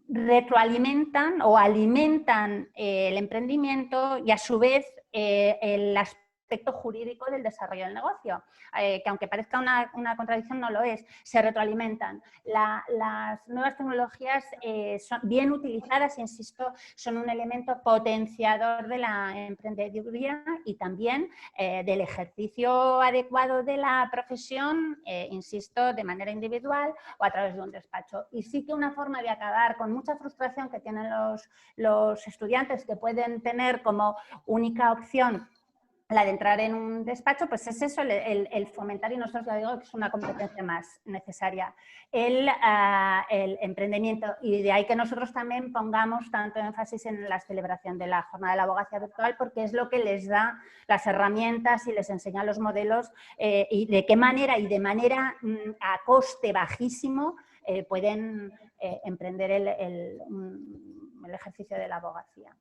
retroalimentan o alimentan el emprendimiento, y a su vez las aspecto jurídico del desarrollo del negocio, que aunque parezca una contradicción no lo es, se retroalimentan. Las nuevas tecnologías son bien utilizadas, insisto, son un elemento potenciador de la emprendeduría y también del ejercicio adecuado de la profesión, insisto, de manera individual o a través de un despacho. Y sí que una forma de acabar con mucha frustración que tienen los estudiantes, que pueden tener como única opción la de entrar en un despacho, pues es eso, el fomentar, y nosotros ya digo que es una competencia más necesaria, el emprendimiento. Y de ahí que nosotros también pongamos tanto énfasis en la celebración de la Jornada de la Abogacía Virtual, porque es lo que les da las herramientas y les enseña los modelos y de qué manera y de manera a coste bajísimo pueden emprender el ejercicio de la abogacía.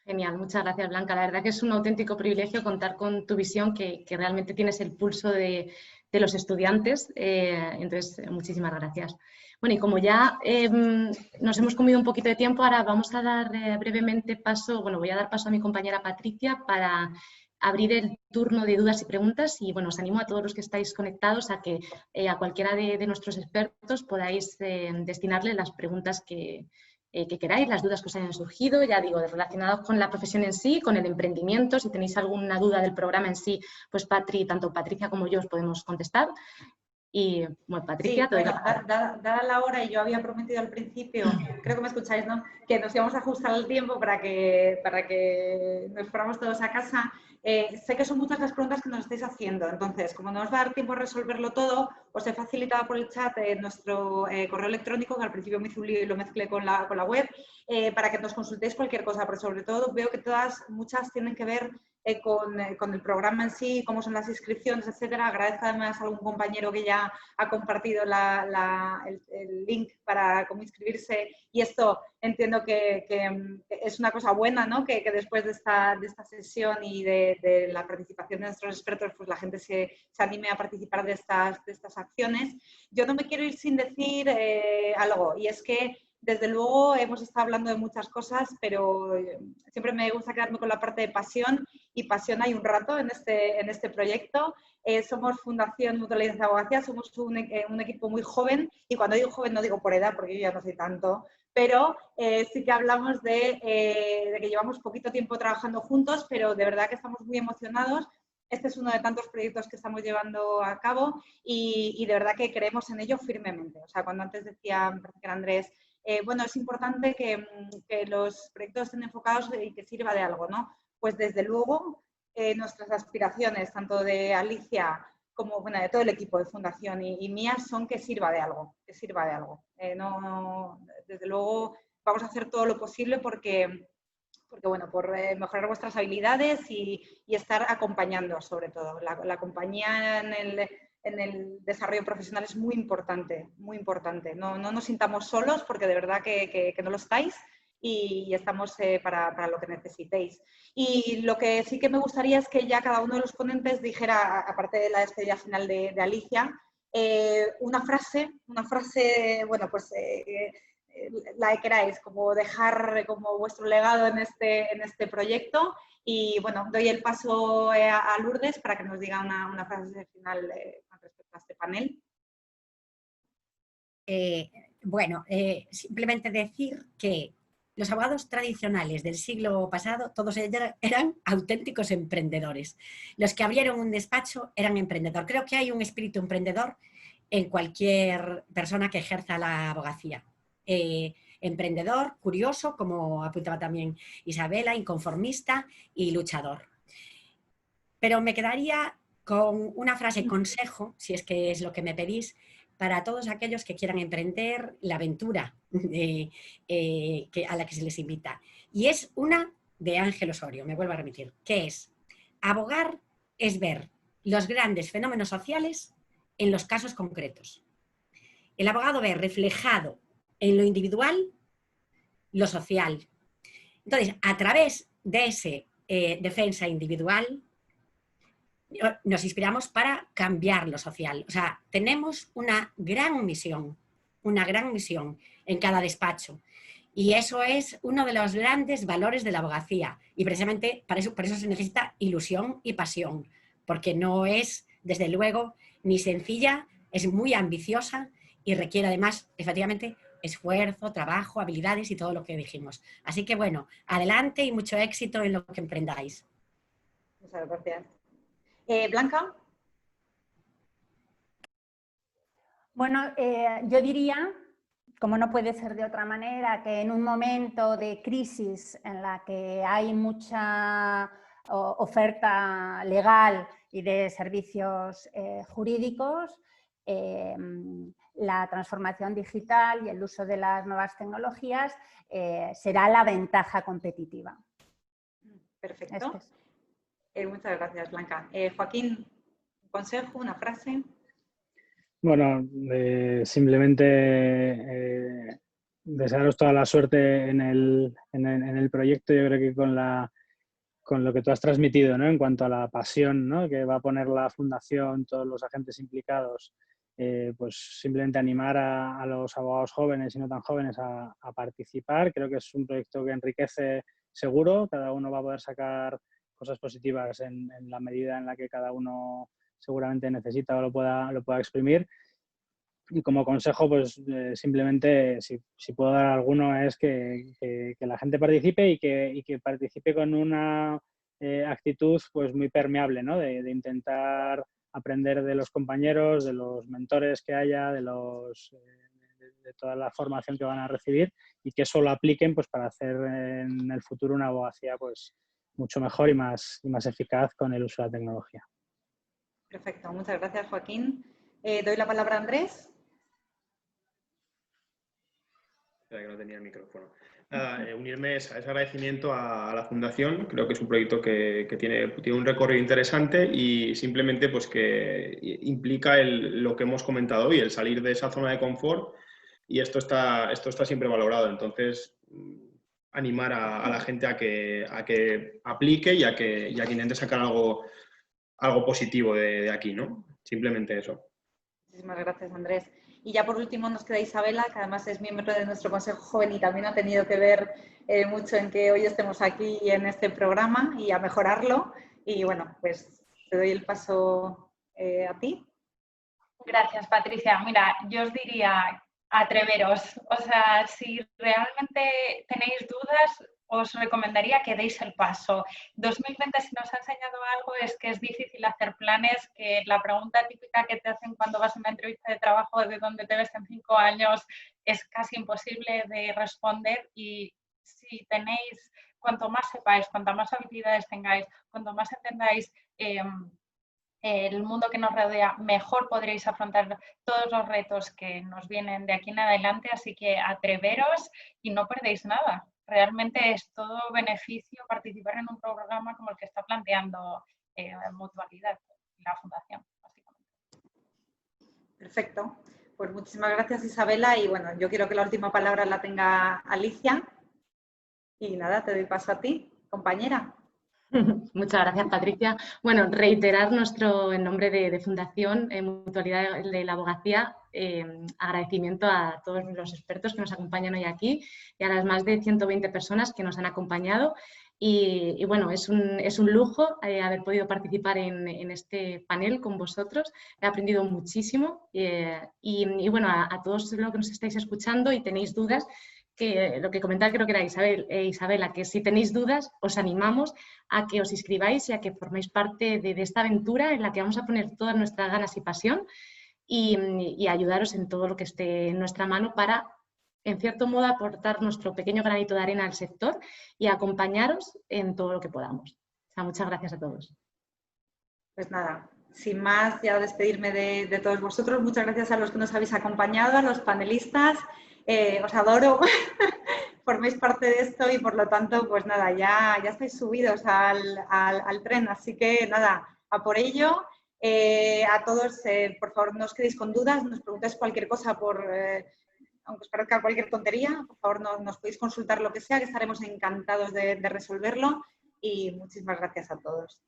Genial, muchas gracias, Blanca. La verdad que es un auténtico privilegio contar con tu visión, que realmente tienes el pulso de los estudiantes. Entonces, muchísimas gracias. Bueno, y como ya nos hemos comido un poquito de tiempo, ahora vamos a dar brevemente paso, bueno, voy a dar paso a mi compañera Patricia para abrir el turno de dudas y preguntas. Y bueno, os animo a todos los que estáis conectados a que a cualquiera de nuestros expertos podáis destinarle las preguntas que queráis, las dudas que os hayan surgido, ya digo, relacionadas con la profesión en sí, con el emprendimiento. Si tenéis alguna duda del programa en sí, pues tanto Patricia como yo os podemos contestar. Y bueno, Patricia, sí, bueno, dada la hora, y yo había prometido al principio, creo que me escucháis, ¿no?, que nos íbamos a ajustar el tiempo para que nos fuéramos todos a casa. Sé que son muchas las preguntas que nos estáis haciendo, entonces, como no os va a dar tiempo a resolverlo todo, os he facilitado por el chat nuestro correo electrónico, que al principio me hice un lío y lo mezclé con la web, para que nos consultéis cualquier cosa, pero sobre todo veo que muchas tienen que ver con el programa en sí, cómo son las inscripciones, etcétera. Agradezco además a algún compañero que ya ha compartido el link para cómo inscribirse, y esto entiendo que es una cosa buena, ¿no?, que después de esta sesión y de la participación de nuestros expertos, pues la gente se anime a participar de estas acciones. Yo no me quiero ir sin decir algo, y es que desde luego hemos estado hablando de muchas cosas, pero siempre me gusta quedarme con la parte de pasión, y pasión hay un rato en este proyecto. Somos Fundación Mutualidad de Abogacía, somos un equipo muy joven, y cuando digo joven no digo por edad, porque yo ya no soy tanto, pero sí que hablamos de que llevamos poquito tiempo trabajando juntos, pero de verdad que estamos muy emocionados. Este es uno de tantos proyectos que estamos llevando a cabo, y de verdad que creemos en ello firmemente. O sea, cuando antes decía, me parece que era Andrés, bueno, es importante que los proyectos estén enfocados y que sirva de algo, ¿no? Pues desde luego nuestras aspiraciones, tanto de Alicia como bueno, de todo el equipo de Fundación y mías, son que sirva de algo, que sirva de algo. Desde luego vamos a hacer todo lo posible porque bueno, por mejorar vuestras habilidades y estar acompañando, sobre todo. La compañía en el desarrollo profesional es muy importante, muy importante. No nos sintamos solos, porque de verdad que no lo estáis, y estamos para lo que necesitéis. Y lo que sí que me gustaría es que ya cada uno de los ponentes dijera, aparte de la despedida final de Alicia, una frase, bueno, pues la que queráis, como dejar como vuestro legado en este proyecto. Y bueno, doy el paso a Lourdes para que nos diga una frase final con respecto a este panel. Simplemente decir que los abogados tradicionales del siglo pasado, todos ellos eran auténticos emprendedores. Los que abrieron un despacho eran emprendedores. Creo que hay un espíritu emprendedor en cualquier persona que ejerza la abogacía. Emprendedor, curioso, como apuntaba también Isabela, inconformista y luchador. Pero me quedaría con una frase consejo, si es que es lo que me pedís, para todos aquellos que quieran emprender la aventura a la que se les invita. Y es una de Ángel Osorio, me vuelvo a remitir, que es: abogar es ver los grandes fenómenos sociales en los casos concretos. El abogado ve reflejado en lo individual lo social. Entonces, a través de esa defensa individual, nos inspiramos para cambiar lo social. O sea, tenemos una gran misión en cada despacho. Y eso es uno de los grandes valores de la abogacía. Y precisamente por eso se necesita ilusión y pasión, porque no es, desde luego, ni sencilla, es muy ambiciosa y requiere además, efectivamente, esfuerzo, trabajo, habilidades y todo lo que dijimos. Así que bueno, adelante y mucho éxito en lo que emprendáis. Muchas gracias. Blanca. Bueno, yo diría, como no puede ser de otra manera, que en un momento de crisis en la que hay mucha oferta legal y de servicios jurídicos, la transformación digital y el uso de las nuevas tecnologías será la ventaja competitiva. Perfecto. Muchas gracias, Blanca. Joaquín, un consejo, una frase. Bueno, simplemente desearos toda la suerte en el proyecto. Yo creo que con lo que tú has transmitido, ¿no? En cuanto a la pasión, ¿no? Que va a poner la Fundación, todos los agentes implicados, pues simplemente animar a los abogados jóvenes y no tan jóvenes a participar. Creo que es un proyecto que enriquece seguro. Cada uno va a poder sacar cosas positivas en la medida en la que cada uno seguramente necesita o lo pueda exprimir. Y como consejo, pues simplemente, si puedo dar alguno, es que la gente participe y que participe con una actitud pues muy permeable, ¿no? De intentar aprender de los compañeros, de los mentores que haya, de toda la formación que van a recibir, y que eso lo apliquen pues para hacer en el futuro una abogacía pues mucho mejor y más eficaz con el uso de la tecnología. Perfecto, muchas gracias, Joaquín. Doy la palabra a Andrés. Que no tenía el micrófono. Unirme a ese agradecimiento a la Fundación. Creo que es un proyecto que tiene un recorrido interesante y simplemente pues que implica lo que hemos comentado hoy, el salir de esa zona de confort, y esto está siempre valorado. Entonces, animar a la gente a que aplique y a que intente sacar algo positivo de aquí, ¿no? Simplemente eso. Muchísimas gracias, Andrés. Y ya por último nos queda Isabela, que además es miembro de nuestro Consejo Joven y también ha tenido que ver mucho en que hoy estemos aquí en este programa y a mejorarlo. Y bueno, pues te doy el paso a ti. Gracias, Patricia. Mira, yo os diría, atreveros. O sea, si realmente tenéis dudas, os recomendaría que deis el paso. 2020, si nos ha enseñado algo, es que es difícil hacer planes, que la pregunta típica que te hacen cuando vas a una entrevista de trabajo de dónde te ves en 5 años es casi imposible de responder, y si tenéis, cuanto más sepáis, cuanto más habilidades tengáis, cuanto más entendáis el mundo que nos rodea, mejor podréis afrontar todos los retos que nos vienen de aquí en adelante. Así que atreveros y no perdéis nada. Realmente es todo beneficio participar en un programa como el que está planteando Mutualidad, la Fundación, básicamente. Perfecto. Pues muchísimas gracias, Isabela. Y bueno, yo quiero que la última palabra la tenga Alicia. Y nada, te doy paso a ti, compañera. Muchas gracias, Patricia. Bueno, reiterar en nombre de Fundación Mutualidad de la Abogacía, agradecimiento a todos los expertos que nos acompañan hoy aquí y a las más de 120 personas que nos han acompañado. Y bueno, es un lujo haber podido participar en este panel con vosotros. He aprendido muchísimo y bueno, a todos los que nos estáis escuchando y tenéis dudas, que lo que comentaba creo que era Isabela, que si tenéis dudas os animamos a que os inscribáis y a que forméis parte de esta aventura en la que vamos a poner todas nuestras ganas y pasión y ayudaros en todo lo que esté en nuestra mano para, en cierto modo, aportar nuestro pequeño granito de arena al sector y acompañaros en todo lo que podamos. O sea, muchas gracias a todos. Pues nada, sin más, ya despedirme de todos vosotros. Muchas gracias a los que nos habéis acompañado, a los panelistas. Os adoro, forméis parte de esto y por lo tanto, pues nada, ya estáis subidos al tren, así que nada, a por ello. A todos, por favor, no os quedéis con dudas, nos preguntáis cualquier cosa, aunque os parezca cualquier tontería, por favor nos podéis consultar lo que sea, que estaremos encantados de resolverlo, y muchísimas gracias a todos.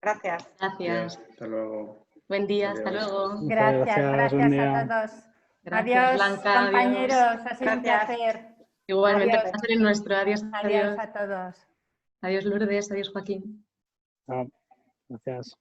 Gracias. Gracias. Hasta luego. Buen día, Adiós. hasta luego. Gracias a todos. Gracias, Adiós, Blanca, compañeros, adiós. ha sido un placer. Igualmente, Adiós. placer el nuestro. Adiós, Adiós a todos. Adiós, Lourdes. Adiós, Joaquín. Chao. Gracias.